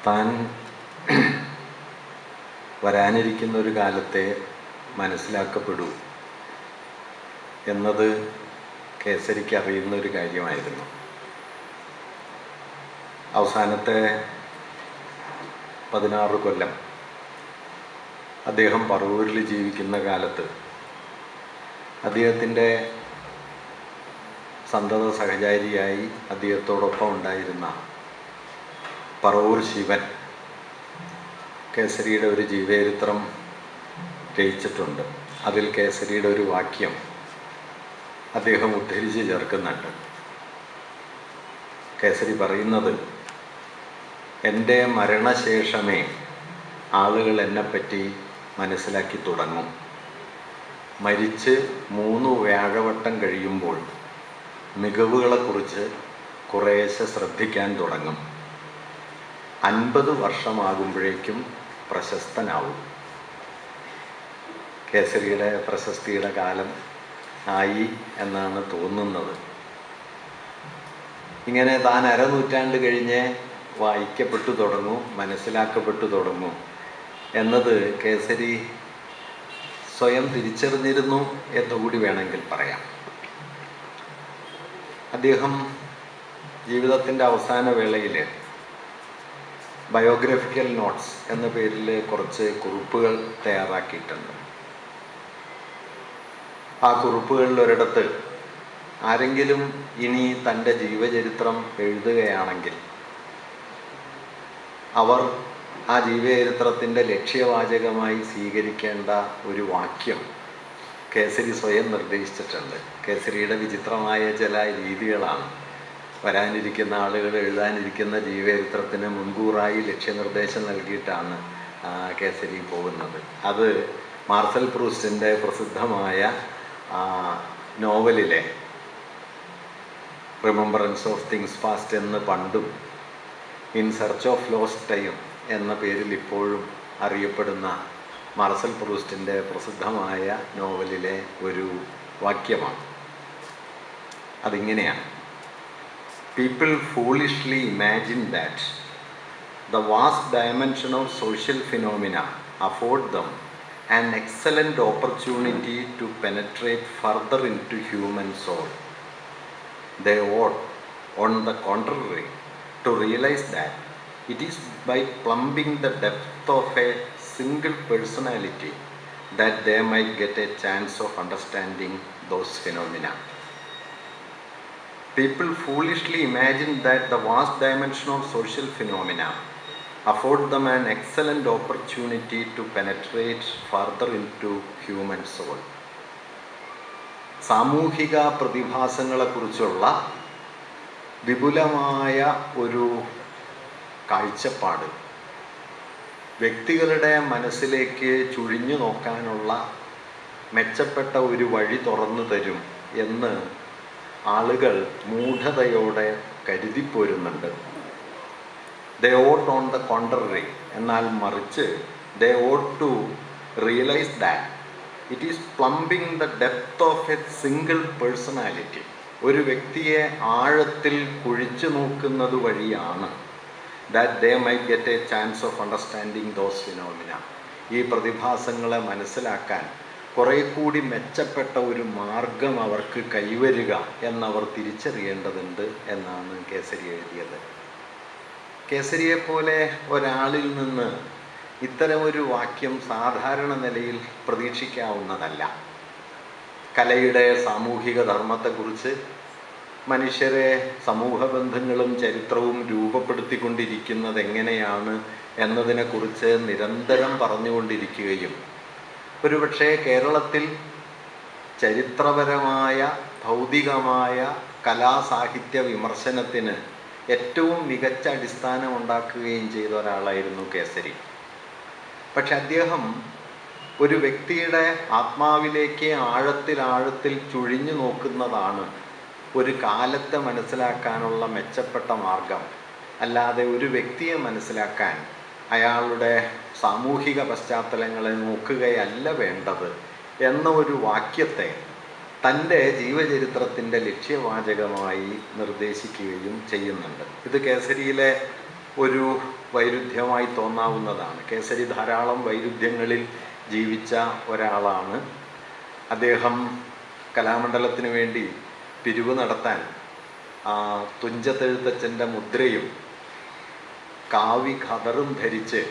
താൻ വരാനിരിക്കുന്ന ഒരു കാലത്തെ മനസ്സിലാക്കപ്പെടൂ എന്നത് കേസരിക്ക് അറിയുന്ന ഒരു കാര്യമായിരുന്നു. അവസാനത്തെ 16 കൊല്ലം അദ്ദേഹം പറവൂരിൽ ജീവിക്കുന്ന കാലത്ത് അദ്ദേഹത്തിൻ്റെ സന്തത സഹചാരിയായി അദ്ദേഹത്തോടൊപ്പം ഉണ്ടായിരുന്ന പറവൂർ ശിവൻ കേസരിയുടെ ഒരു ജീവചരിത്രം രചിച്ചിട്ടുണ്ട്. അതിൽ കേസരിയുടെ ഒരു വാക്യം അദ്ദേഹം ഉദ്ധരിച്ച് ചേർക്കുന്നുണ്ട്. കേസരി പറയുന്നത്, എൻ്റെ മരണശേഷമേ ആളുകൾ എന്നെപ്പറ്റി മനസ്സിലാക്കി തുടങ്ങും. മരിച്ച് 3 വ്യാഴവട്ടം കഴിയുമ്പോൾ മികവുകളെക്കുറിച്ച് കുറേശ്ശെ ശ്രദ്ധിക്കാൻ തുടങ്ങും. 50 വർഷമാകുമ്പോഴേക്കും പ്രശസ്തനാവും. കേസരിയുടെ പ്രശസ്തിയുടെ കാലം ആയി എന്നാണ് തോന്നുന്നത്. ഇങ്ങനെ താൻ അരനൂറ്റാണ്ട് കഴിഞ്ഞ് വായിക്കപ്പെട്ടു തുടങ്ങും, മനസ്സിലാക്കപ്പെട്ടു തുടങ്ങും എന്നത് കേസരി സ്വയം തിരിച്ചറിഞ്ഞിരുന്നു എന്നുകൂടി വേണമെങ്കിൽ പറയാം. അദ്ദേഹം ജീവിതത്തിൻ്റെ അവസാന വേളയിൽ ബയോഗ്രഫിക്കൽ നോട്ട്സ് എന്ന പേരിൽ കുറച്ച് കുറിപ്പുകൾ തയ്യാറാക്കിയിട്ടുണ്ട്. ആ കുറിപ്പുകളിൽ ഒരിടത്ത് ആരെങ്കിലും ഇനി തൻ്റെ ജീവചരിത്രം എഴുതുകയാണെങ്കിൽ അവർ ആ ജീവചരിത്രത്തിൻ്റെ ലക്ഷ്യവാചകമായി സ്വീകരിക്കേണ്ട ഒരു വാക്യം കേസരി സ്വയം നിർദ്ദേശിച്ചിട്ടുണ്ട്. കേസരിയുടെ വിചിത്രമായ ചില രീതികളാണ്. വരാനിരിക്കുന്ന ആളുകൾ എഴുതാനിരിക്കുന്ന ജീവചരിത്രത്തിന് മുൻകൂറായി ലക്ഷ്യനിർദ്ദേശം നൽകിയിട്ടാണ് കേസരി പോകുന്നത്. അത് മാർസൽ പ്രൂസ്റ്റിൻ്റെ പ്രസിദ്ധമായ നോവലിലെ റിമംബറൻസ് ഓഫ് തിങ്സ് പാസ്റ്റ് എന്ന് പണ്ടും in search of lost time എന്ന പേരിൽ ഇപ്പോഴും അറിയപ്പെടുന്ന മാർസൽ പ്രൂസ്റ്റിൻ്റെ പ്രസിദ്ധമായ നോവലിലെ ഒരു വാക്യമാണ്. അതിങ്ങനെയാണ്: People foolishly imagine that the vast dimension of social phenomena afford them an excellent opportunity to penetrate further into human soul. They ought, on the contrary, to realize that it is by plumbing the depth of a single personality that they might get a chance of understanding those phenomena. People foolishly imagine that the vast dimension of social phenomena afford them an excellent opportunity to penetrate further into human soul. സാമൂഹിക പ്രതിഭാസങ്ങളെക്കുറിച്ചുള്ള വിപുലമായ ഒരു കാഴ്ചപ്പാട് വ്യക്തികളുടെ മനസ്സിലേക്ക് ചുഴിഞ്ഞു നോക്കാനുള്ള മെച്ചപ്പെട്ട ഒരു വഴി തുറന്നു തരും എന്ന് ആളുകൾ മൂഢതയോടെ കരുതിപ്പോരുന്നുണ്ട്. They ought on the contrary, എന്നാൽ മറിച്ച് they ought to realise that it is plumbing the depth of a single personality. ഒരു വ്യക്തിയെ ആഴത്തിൽ കുഴിച്ചു നോക്കുന്നത് വഴിയാണ് that they might get a chance of understanding those phenomena. ഈ പ്രതിഭാസങ്ങളെ മനസ്സിലാക്കാൻ കുറേ കൂടി മെച്ചപ്പെട്ട ഒരു മാർഗം അവർക്ക് കൈവരുക എന്നവർ തിരിച്ചറിയേണ്ടതുണ്ട് എന്നാണ് കേസരി എഴുതിയത്. കേസരിയെപ്പോലെ ഒരാളിൽ നിന്ന് ഇത്തരമൊരു വാക്യം സാധാരണ നിലയിൽ പ്രതീക്ഷിക്കാവുന്നതല്ല. കലയുടെ സാമൂഹിക ധർമ്മത്തെക്കുറിച്ച്, മനുഷ്യരെ സമൂഹ ബന്ധങ്ങളും ചരിത്രവും രൂപപ്പെടുത്തിക്കൊണ്ടിരിക്കുന്നത് എങ്ങനെയാണ് എന്നതിനെക്കുറിച്ച് നിരന്തരം പറഞ്ഞുകൊണ്ടിരിക്കുകയും ഒരുപക്ഷെ കേരളത്തിൽ ചരിത്രപരമായ ഭൗതികമായ കലാസാഹിത്യ വിമർശനത്തിന് ഏറ്റവും മികച്ച അടിസ്ഥാനം ഉണ്ടാക്കുകയും ചെയ്ത ഒരാളായിരുന്നു കേസരി. പക്ഷെ അദ്ദേഹം ഒരു വ്യക്തിയുടെ ആത്മാവിലേക്ക് ആഴത്തിൽ ചുഴിഞ്ഞു നോക്കുന്നതാണ് ഒരു കാലത്തെ മനസ്സിലാക്കാനുള്ള മെച്ചപ്പെട്ട മാർഗം. അല്ലാതെ ഒരു വ്യക്തിയെ മനസ്സിലാക്കാൻ അയാളുടെ സാമൂഹിക പശ്ചാത്തലങ്ങളെ നോക്കുകയല്ല വേണ്ടത് എന്ന ഒരു വാക്യത്തെ തൻ്റെ ജീവചരിത്രത്തിൻ്റെ ലക്ഷ്യവാചകമായി നിർദ്ദേശിക്കുകയും ചെയ്യുന്നുണ്ട്. ഇത് കേസരിയിലെ ഒരു വൈരുദ്ധ്യമായി തോന്നാവുന്നതാണ്. കേസരി ധാരാളം വൈരുദ്ധ്യങ്ങളിൽ ജീവിച്ച ഒരാളാണ്. അദ്ദേഹം കലാമണ്ഡലത്തിന് വേണ്ടി പിരിവ് നടത്താൻ തുഞ്ചത്തെഴുത്തച്ഛൻ്റെ മുദ്രയും കാവി ഖദറും ധരിച്ച്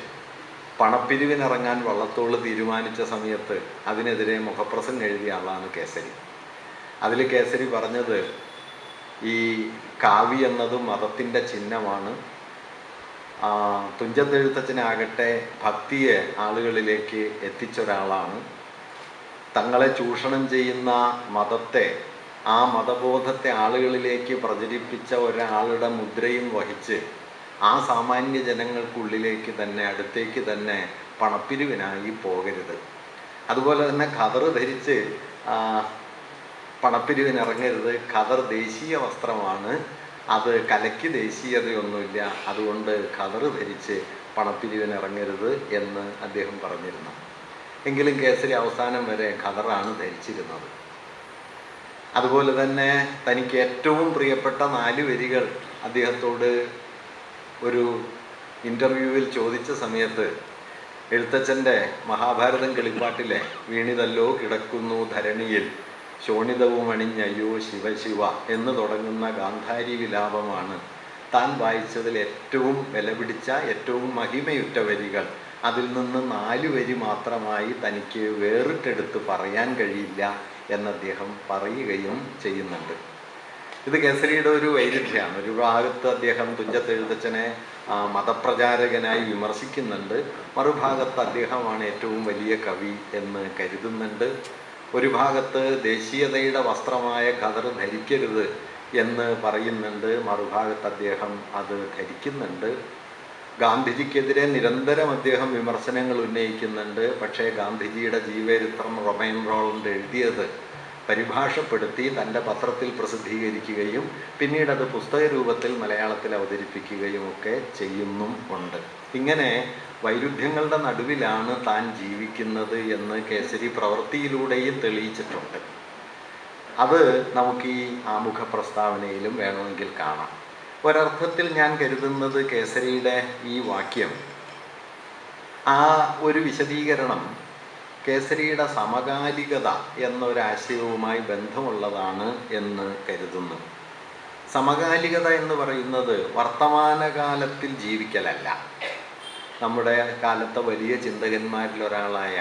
പണപ്പിരിവിനിറങ്ങാൻ വള്ളത്തോൾ തീരുമാനിച്ച സമയത്ത് അതിനെതിരെ മുഖപ്രസംഗം എഴുതിയ ആളാണ് കേസരി. അതിൽ കേസരി പറഞ്ഞത്, ഈ കാവി എന്നത് മതത്തിൻ്റെ ചിഹ്നമാണ്, തുഞ്ചത്തെഴുത്തച്ഛനാകട്ടെ ഭക്തിയെ ആളുകളിലേക്ക് എത്തിച്ചൊരാളാണ്, തങ്ങളെ ചൂഷണം ചെയ്യുന്ന മതത്തെ, ആ മതബോധത്തെ ആളുകളിലേക്ക് പ്രചരിപ്പിച്ച ഒരാളുടെ മുദ്രയും വഹിച്ച് ആ സാമാന്യ ജനങ്ങൾക്കുള്ളിലേക്ക് തന്നെ, അടുത്തേക്ക് തന്നെ പണപ്പിരിവിനായി പോകരുത്. അതുപോലെ തന്നെ ഖദർ ധരിച്ച് പണപ്പിരിവിനിറങ്ങരുത്. ഖദർ ദേശീയ വസ്ത്രമാണ്, അത് കലയ്ക്ക് ദേശീയതയൊന്നുമില്ല, അതുകൊണ്ട് ഖദർ ധരിച്ച് പണപ്പിരിവിനിറങ്ങരുത് എന്ന് അദ്ദേഹം പറഞ്ഞിരുന്നു. എങ്കിലും കേസരി അവസാനം വരെ ഖദറാണ് ധരിച്ചിരുന്നത്. അതുപോലെ തന്നെ തനിക്ക് ഏറ്റവും പ്രിയപ്പെട്ട 4 വരികൾ അദ്ദേഹത്തോട് ഒരു ഇൻ്റർവ്യൂവിൽ ചോദിച്ച സമയത്ത് എഴുത്തച്ഛൻ്റെ മഹാഭാരതം കിളിപ്പാട്ടിലെ വീണിതല്ലോ കിടക്കുന്നു ധരണിയിൽ ശോണിതവും അണിഞ്ഞയ്യോ ശിവശിവ എന്ന് തുടങ്ങുന്ന ഗാന്ധാരി വിലാപമാണ് താൻ വായിച്ചതിൽ ഏറ്റവും വിലപിടിച്ച, ഏറ്റവും മഹിമയുറ്റ വരികൾ. അതിൽ നിന്ന് 4 വരി മാത്രമായി തനിക്ക് വേറിട്ടെടുത്ത് പറയാൻ കഴിയില്ല എന്ന് അദ്ദേഹം പറയുകയും ചെയ്യുന്നുണ്ട്. ഇത് കേസരിയുടെ ഒരു വൈരുദ്ധ്യമാണ്. ഒരു ഭാഗത്ത് അദ്ദേഹം തുഞ്ചത്തെഴുത്തച്ഛനെ മതപ്രചാരകനായി വിമർശിക്കുന്നുണ്ട്, മറുഭാഗത്ത് അദ്ദേഹമാണ് ഏറ്റവും വലിയ കവി എന്ന് കരുതുന്നുണ്ട്. ഒരു ഭാഗത്ത് ദേശീയതയുടെ വസ്ത്രമായ ഖദർ ധരിക്കരുത് എന്ന് പറയുന്നുണ്ട്, മറുഭാഗത്ത് അദ്ദേഹം അത് ധരിക്കുന്നുണ്ട്. ഗാന്ധിജിക്കെതിരെ നിരന്തരം അദ്ദേഹം വിമർശനങ്ങൾ ഉന്നയിക്കുന്നുണ്ട്. പക്ഷേ ഗാന്ധിജിയുടെ ജീവചരിത്രം റൊമൈൻ റോളണ്ട് എഴുതിയത് പരിഭാഷപ്പെടുത്തി തൻ്റെ പത്രത്തിൽ പ്രസിദ്ധീകരിക്കുകയും പിന്നീട് അത് പുസ്തക രൂപത്തിൽ മലയാളത്തിൽ അവതരിപ്പിക്കുകയും ഒക്കെ ചെയ്യുന്നും ഉണ്ട്. ഇങ്ങനെ വൈരുദ്ധ്യങ്ങളുടെ നടുവിലാണ് താൻ ജീവിക്കുന്നത് എന്ന് കേസരി പ്രവൃത്തിയിലൂടെയും തെളിയിച്ചിട്ടുണ്ട്. അത് നമുക്ക് ഈ ആമുഖ പ്രസ്താവനയിലും വേണമെങ്കിൽ കാണാം. ഒരർത്ഥത്തിൽ ഞാൻ കരുതുന്നത് കേസരിയുടെ ഈ വാക്യം, ആ ഒരു വിശദീകരണം കേസരിയുടെ സമകാലികത എന്നൊരാശയവുമായി ബന്ധമുള്ളതാണ് എന്ന് കരുതുന്നു. സമകാലികത എന്ന് പറയുന്നത് വർത്തമാനകാലത്തിൽ ജീവിക്കലല്ല. നമ്മുടെ കാലത്തെ വലിയ ചിന്തകന്മാരിലൊരാളായ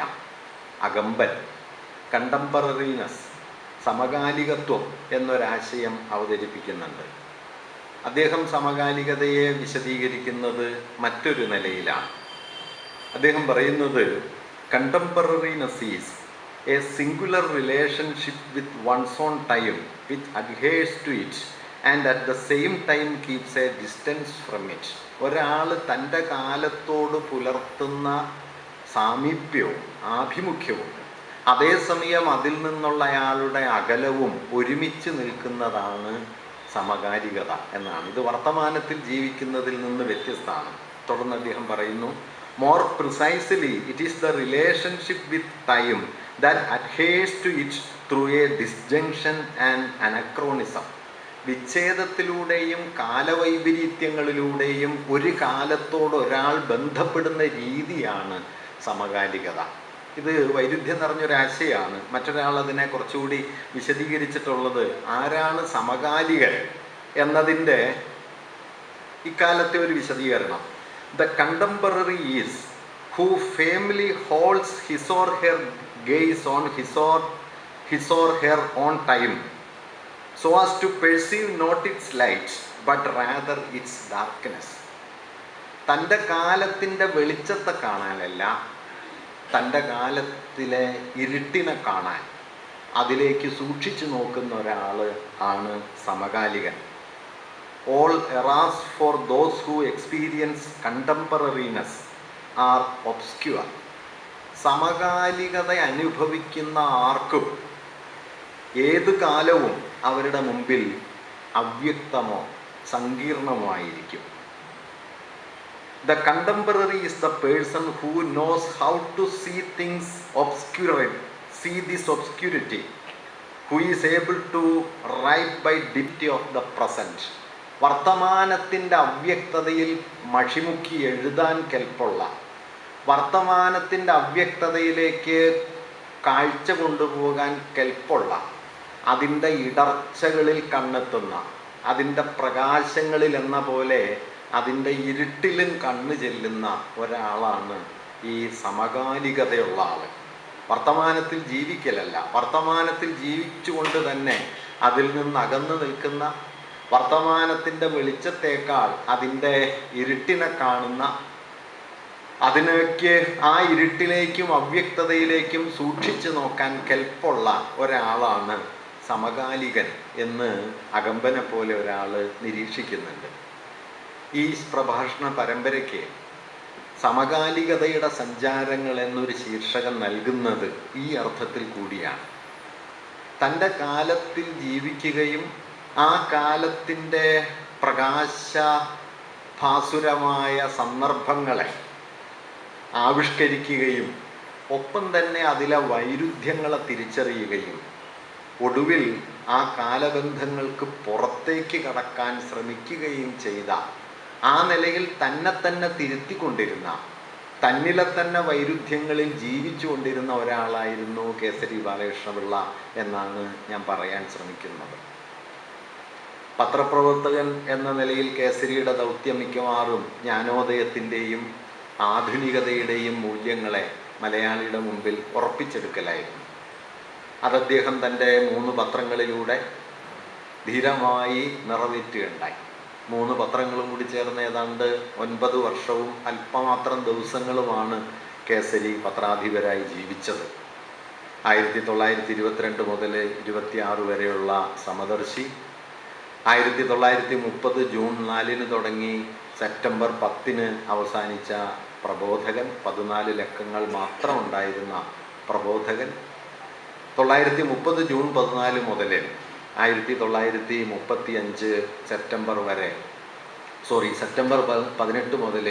അകമ്പൻ കണ്ടംപററിനെസ്, സമകാലികത്വം എന്നൊരാശയം അവതരിപ്പിക്കുന്നുണ്ട്. അദ്ദേഹം സമകാലികതയെ വിശദീകരിക്കുന്നത് മറ്റൊരു നിലയിലാണ്. അദ്ദേഹം പറയുന്നത്, contemporariness is a singular relationship with one's own time which adheres to it and at the same time keeps a distance from it. ഒരാൾ തൻ്റെ കാലത്തോട് പുലർത്തുന്ന സാമീപ്യവും ആഭിമുഖ്യവും അതേസമയം അതിൽ നിന്നുള്ള അയാളുടെ അകലവും ഒരുമിച്ച് നിൽക്കുന്നതാണ് സമകാലികത എന്നാണ്. ഇത് വർത്തമാനത്തിൽ ജീവിക്കുന്നതിൽ നിന്ന് വ്യത്യസ്തമാണ്. തുടർന്ന് അദ്ദേഹം പറയുന്നു, more precisely it is the relationship with time that adheres to it through a disjunction and anachronism. വിച്ഛേദത്തിലൂടെയും കാലവൈപരീത്യങ്ങളിലൂടെയും ഒരു കാലത്തോട് ഒരാൾ ബന്ധപ്പെടുന്ന രീതിയാണ് സമകാലികത. ഇത് വൈരുദ്ധ്യം നിറഞ്ഞൊരാശയമാണ്. മറ്റൊരാൾ അതിനെ കുറച്ചുകൂടി വിശദീകരിച്ചിട്ടുള്ളത്, ആരാണ് സമകാലികൻ എന്നതിൻ്റെ ഇക്കാലത്തെ ഒരു വിശദീകരണം. The contemporary is who firmly holds his or her gaze on his or her own time so as to perceive not its light but rather its darkness. തൻ്റെ കാലത്തിൻ്റെ വെളിച്ചത്തെ കാണാനല്ല, തൻ്റെ കാലത്തിലെ ഇരുട്ടിനെ കാണാൻ അതിലേക്ക് സൂക്ഷിച്ചു നോക്കുന്ന ഒരാൾ ആണ് സമകാലികൻ. All eras for those who experience contemporariness are obscure. സമകാലികത അനുഭവിക്കുന്ന ആർക്കും ഏത് കാലവും അവരുടെ മുമ്പിൽ അവ്യക്തമോ സങ്കീർണമോ ആയിരിക്കും. The contemporary is the person who knows how to see things obscurely, see this obscurity, who is able to write by depth of the present വർത്തമാനത്തിൻ്റെ അവ്യക്തതയിൽ മഷിമുക്കി എഴുതാൻ കെൽപ്പുള്ള, വർത്തമാനത്തിൻ്റെ അവ്യക്തതയിലേക്ക് കാഴ്ച കൊണ്ടുപോകാൻ കെൽപ്പുള്ള, അതിൻ്റെ ഇടർച്ചകളിൽ കണ്ണെത്തുന്ന, അതിൻ്റെ പ്രകാശങ്ങളിൽ എന്ന പോലെ അതിൻ്റെ ഇരുട്ടിലും കണ്ണു ചെല്ലുന്ന ഒരാളാണ് ഈ സമകാലികതയുള്ള ആൾ. വർത്തമാനത്തിൽ ജീവിക്കലല്ല, വർത്തമാനത്തിൽ ജീവിച്ചുകൊണ്ട് തന്നെ അതിൽ നിന്ന് അകന്നു നിൽക്കുന്ന, വർത്തമാനത്തിൻ്റെ വെളിച്ചത്തേക്കാൾ അതിൻ്റെ ഇരുട്ടിനെ കാണുന്ന, അതിനൊക്കെ ആ ഇരുട്ടിലേക്കും അവ്യക്തതയിലേക്കും സൂക്ഷിച്ചു നോക്കാൻ കെൽപ്പുള്ള ഒരാളാണ് സമകാലികൻ എന്ന് അകമ്പനെ പോലെ ഒരാൾ നിരീക്ഷിക്കുന്നുണ്ട്. ഈ പ്രഭാഷണ പരമ്പരയ്ക്ക് സമകാലികതയുടെ സഞ്ചാരങ്ങൾ എന്നൊരു ശീർഷകം നൽകുന്നത് ഈ അർത്ഥത്തിൽ കൂടിയാണ്. തൻ്റെ കാലത്തിൽ ജീവിക്കുകയും ആ കാലത്തിൻ്റെ പ്രകാശഭാസുരമായ സന്ദർഭങ്ങളെ ആവിഷ്കരിക്കുകയും ഒപ്പം തന്നെ അതിലെ വൈരുദ്ധ്യങ്ങളെ തിരിച്ചറിയുകയും ഒടുവിൽ ആ കാലബന്ധങ്ങൾക്ക് പുറത്തേക്ക് കടക്കാൻ ശ്രമിക്കുകയും ചെയ്ത, ആ നിലയിൽ തന്നെ തിരുത്തിക്കൊണ്ടിരുന്ന, തന്നിലെ തന്നെ വൈരുദ്ധ്യങ്ങളിൽ ജീവിച്ചു കൊണ്ടിരുന്ന ഒരാളായിരുന്നു കേസരി ബാലകൃഷ്ണപിള്ള എന്നാണ് ഞാൻ പറയാൻ ശ്രമിക്കുന്നത്. പത്രപ്രവർത്തകൻ എന്ന നിലയിൽ കേസരിയുടെ ദൗത്യം മിക്കവാറും ജ്ഞാനോദയത്തിൻ്റെയും ആധുനികതയുടെയും മൂല്യങ്ങളെ മലയാളിയുടെ മുമ്പിൽ ഉറപ്പിച്ചെടുക്കലായിരുന്നു. അത് അദ്ദേഹം തൻ്റെ 3 പത്രങ്ങളിലൂടെ ധീരമായി നിറവേറ്റുകയുണ്ടായി. 3 പത്രങ്ങളും കൂടി ചേർന്ന് ഏതാണ്ട് 9 വർഷവും അല്പമാത്രം ദിവസങ്ങളുമാണ് കേസരി പത്രാധിപരായി ജീവിച്ചത്. 1922 മുതൽ 26 വരെയുള്ള സമദർശി, 1930 ജൂൺ 4 തുടങ്ങി സെപ്റ്റംബർ 10 അവസാനിച്ച പ്രബോധകൻ, 14 ലക്കങ്ങൾ മാത്രം ഉണ്ടായിരുന്ന പ്രബോധകൻ, 1930 ജൂൺ 14 മുതൽ 1935 സെപ്റ്റംബർ 18 മുതൽ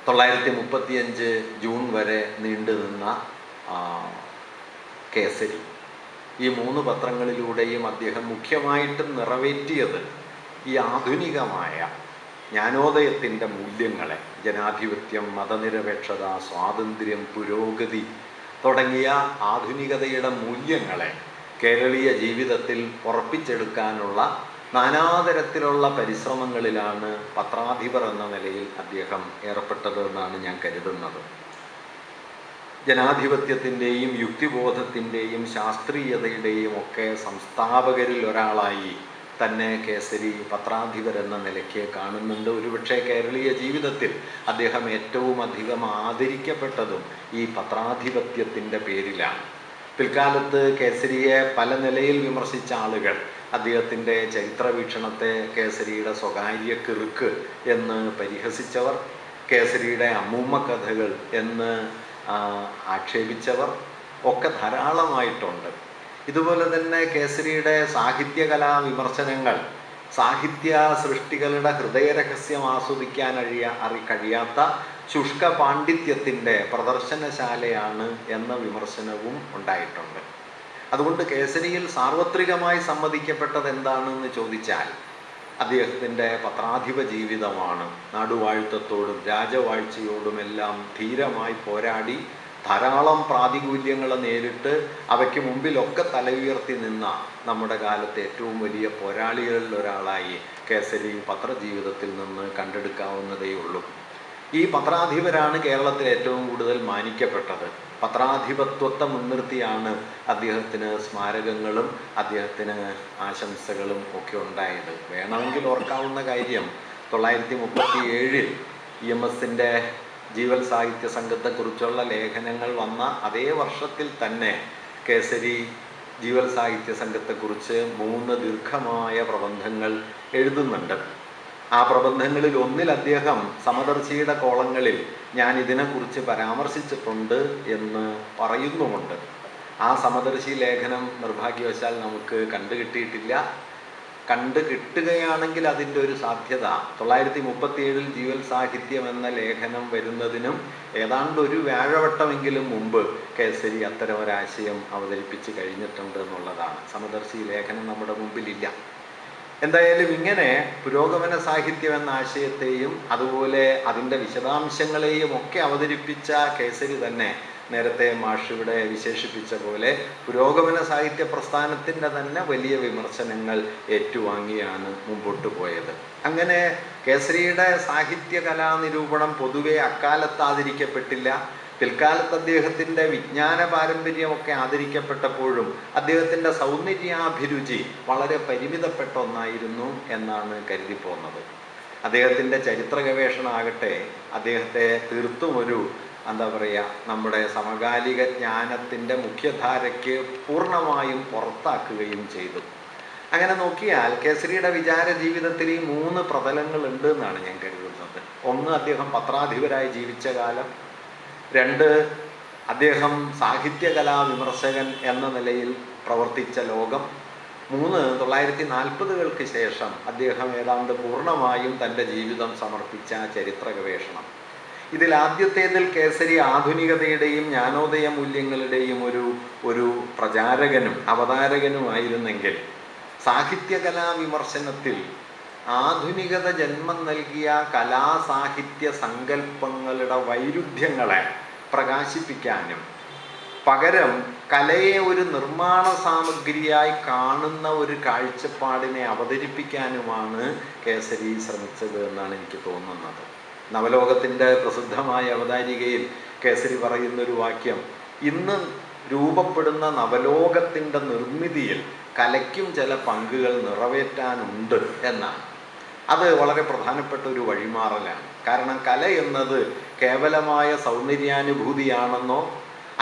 1935 ജൂൺ വരെ നീണ്ടുനിന്ന കേസരി. ഈ 3 പത്രങ്ങളിലൂടെയും അദ്ദേഹം മുഖ്യമായിട്ടും നിറവേറ്റിയത് ഈ ആധുനികമായ ജ്ഞാനോദയത്തിൻ്റെ മൂല്യങ്ങളെ, ജനാധിപത്യം, മതനിരപേക്ഷത, സ്വാതന്ത്ര്യം, പുരോഗതി തുടങ്ങിയ ആധുനികതയുടെ മൂല്യങ്ങളെ കേരളീയ ജീവിതത്തിൽ ഉറപ്പിച്ചെടുക്കാനുള്ള നാനാതരത്തിലുള്ള പരിശ്രമങ്ങളിലാണ് പത്രാധിപർ എന്ന നിലയിൽ അദ്ദേഹം ഏർപ്പെട്ടതെന്നാണ് ഞാൻ കരുതുന്നത്. ജനാധിപത്യത്തിൻ്റെയും യുക്തിബോധത്തിൻ്റെയും ശാസ്ത്രീയതയുടെയും ഒക്കെ സംസ്ഥാപകരിൽ ഒരാളായി തന്നെ കേസരി പത്രാധിപർ എന്ന നിലയ്ക്ക് കാണുന്നുണ്ട്. ഒരുപക്ഷെ കേരളീയ ജീവിതത്തിൽ അദ്ദേഹം ഏറ്റവും അധികം ആദരിക്കപ്പെട്ടതും ഈ പത്രാധിപത്യത്തിൻ്റെ പേരിലാണ്. പിൽക്കാലത്ത് കേസരിയെ പല നിലയിൽ വിമർശിച്ച ആളുകൾ അദ്ദേഹത്തിൻ്റെ ചരിത്രവീക്ഷണത്തെ കേസരിയുടെ സ്വകാര്യ കിറുക്ക് എന്ന് പരിഹസിച്ചവർ, കേസരിയുടെ അമ്മൂമ്മ കഥകൾ എന്ന് ആക്ഷേപിച്ചവർ ഒക്കെ ധാരാളമായിട്ടുണ്ട്. ഇതുപോലെ തന്നെ കേസരിയുടെ സാഹിത്യകലാ വിമർശനങ്ങൾ സാഹിത്യ സൃഷ്ടികളുടെ ഹൃദയരഹസ്യം ആസ്വദിക്കാൻ കഴിയാത്ത ശുഷ്ക പാണ്ഡിത്യത്തിൻ്റെ പ്രദർശനശാലയാണ് എന്ന വിമർശനവും ഉണ്ടായിട്ടുണ്ട്. അതുകൊണ്ട് കേസരിയിൽ സാർവത്രികമായി സമ്മതിക്കപ്പെട്ടത് എന്താണെന്ന് ചോദിച്ചാൽ അദ്ദേഹത്തിൻ്റെ പത്രാധിപ ജീവിതമാണ്. നാടുവാഴ്ത്തത്തോടും രാജവാഴ്ചയോടുമെല്ലാം ധീരമായി പോരാടി ധാരാളം പ്രാതികൂല്യങ്ങളെ നേരിട്ട് അവയ്ക്ക് മുമ്പിലൊക്കെ തലയുയർത്തി നിന്ന നമ്മുടെ കാലത്തെ ഏറ്റവും വലിയ പോരാളികളിൽ ഒരാളായി കേസരി പത്രജീവിതത്തിൽ നിന്ന് കണ്ടെടുക്കാവുന്നതേ ഉള്ളൂ. ഈ പത്രാധിപരാണ് കേരളത്തിൽ ഏറ്റവും കൂടുതൽ മാനിക്കപ്പെട്ടത്. പത്രാധിപത്വത്തെ മുൻനിർത്തിയാണ് അദ്ദേഹത്തിന് സ്മാരകങ്ങളും അദ്ദേഹത്തിന് ആശംസകളും ഒക്കെ ഉണ്ടായത്. വേണമെങ്കിൽ ഓർക്കാവുന്ന കാര്യം 1937 EMSൻ്റെ ജീവൽ സാഹിത്യ സംഘത്തെക്കുറിച്ചുള്ള ലേഖനങ്ങൾ വന്ന അതേ വർഷത്തിൽ തന്നെ കേസരി ജീവൽ സാഹിത്യ സംഘത്തെക്കുറിച്ച് 3 ദീർഘമായ പ്രബന്ധങ്ങൾ എഴുതുന്നുണ്ട്. ആ പ്രബന്ധങ്ങളിൽ ഒന്നിൽ അദ്ദേഹം സമദർശിയുടെ കോളങ്ങളിൽ ഞാൻ ഇതിനെക്കുറിച്ച് പരാമർശിച്ചിട്ടുണ്ട് എന്ന് പറയുന്നുമുണ്ട്. ആ സമദർശി ലേഖനം നിർഭാഗ്യവശാൽ നമുക്ക് കണ്ടുകിട്ടിയിട്ടില്ല. കിട്ടുകയാണെങ്കിൽ അതിൻ്റെ ഒരു സാധ്യത 1937 ജീവൽ സാഹിത്യം എന്ന ലേഖനം വരുന്നതിനും ഏതാണ്ട് ഒരു വ്യാഴവട്ടമെങ്കിലും മുമ്പ് കേസരി അത്തരം ഒരാശയം അവതരിപ്പിച്ച് കഴിഞ്ഞിട്ടുണ്ട് എന്നുള്ളതാണ്. സമദർശി ലേഖനം നമ്മുടെ മുമ്പിലില്ല. എന്തായാലും ഇങ്ങനെ പുരോഗമന സാഹിത്യം എന്ന ആശയത്തെയും അതുപോലെ അതിൻ്റെ വിശദാംശങ്ങളെയും ഒക്കെ അവതരിപ്പിച്ച കേസരി തന്നെ നേരത്തെ മാഷ് ഇവിടെ വിശേഷിപ്പിച്ച പോലെ പുരോഗമന സാഹിത്യ പ്രസ്ഥാനത്തിൻ്റെ തന്നെ വലിയ വിമർശനങ്ങൾ ഏറ്റുവാങ്ങിയാണ് മുമ്പോട്ട് പോയത്. അങ്ങനെ കേസരിയുടെ സാഹിത്യ കലാനിരൂപണം പൊതുവെ അക്കാലത്ത് ആദരിക്കപ്പെട്ടില്ല. പിൽക്കാലത്ത് അദ്ദേഹത്തിൻ്റെ വിജ്ഞാന പാരമ്പര്യമൊക്കെ ആദരിക്കപ്പെട്ടപ്പോഴും അദ്ദേഹത്തിൻ്റെ സൗന്ദര്യാഭിരുചി വളരെ പരിമിതപ്പെട്ട ഒന്നായിരുന്നു എന്നാണ് കരുതിപ്പോകുന്നത്. അദ്ദേഹത്തിൻ്റെ ചരിത്ര ഗവേഷണമാകട്ടെ അദ്ദേഹത്തെ തീർത്തും ഒരു നമ്മുടെ സമകാലിക ജ്ഞാനത്തിൻ്റെ മുഖ്യധാരയ്ക്ക് പൂർണ്ണമായും പുറത്താക്കുകയും ചെയ്തു. അങ്ങനെ നോക്കിയാൽ കേസരിയുടെ വിചാര ജീവിതത്തിൽ ഈ 3 പ്രതലങ്ങളുണ്ട് എന്നാണ് ഞാൻ കരുതുന്നത്. ഒന്ന്, അദ്ദേഹം പത്രാധിപരായി ജീവിച്ച കാലം. 2, അദ്ദേഹം സാഹിത്യകലാ വിമർശകൻ എന്ന നിലയിൽ പ്രവർത്തിച്ച ലോകം. 3, 1940-കൾക്ക് ശേഷം അദ്ദേഹം ഏതാണ്ട് പൂർണ്ണമായും തൻ്റെ ജീവിതം സമർപ്പിച്ച ചരിത്ര ഗവേഷണം. ഇതിൽ ആദ്യത്തേതിൽ കേസരി ആധുനികതയുടെയും ജ്ഞാനോദയ മൂല്യങ്ങളുടെയും ഒരു പ്രചാരകനും അവതാരകനുമായിരുന്നെങ്കിൽ, സാഹിത്യകലാ വിമർശനത്തിൽ ആധുനികത ജന്മം നൽകിയ കലാസാഹിത്യ സങ്കല്പങ്ങളുടെ വൈരുദ്ധ്യങ്ങളെ പ്രകാശിപ്പിക്കാനും പകരം കലയെ ഒരു നിർമ്മാണ സാമഗ്രിയായി കാണുന്ന ഒരു കാഴ്ചപ്പാടിനെ അവതരിപ്പിക്കാനുമാണ് കേസരി ശ്രമിച്ചത് എന്നാണ് എനിക്ക് തോന്നുന്നത്. നവലോകത്തിൻ്റെ പ്രസിദ്ധമായ അവതാരികയിൽ കേസരി പറയുന്നൊരു വാക്യം, ഇന്ന് രൂപപ്പെടുന്ന നവലോകത്തിൻ്റെ നിർമ്മിതിയിൽ കലയ്ക്കും ചില പങ്കുകൾ നിറവേറ്റാനുണ്ട് എന്നാണ്. അത് വളരെ പ്രധാനപ്പെട്ട ഒരു വഴിമാറലാണ്. കാരണം കല എന്നത് കേവലമായ സൗന്ദര്യാനുഭൂതിയാണെന്നോ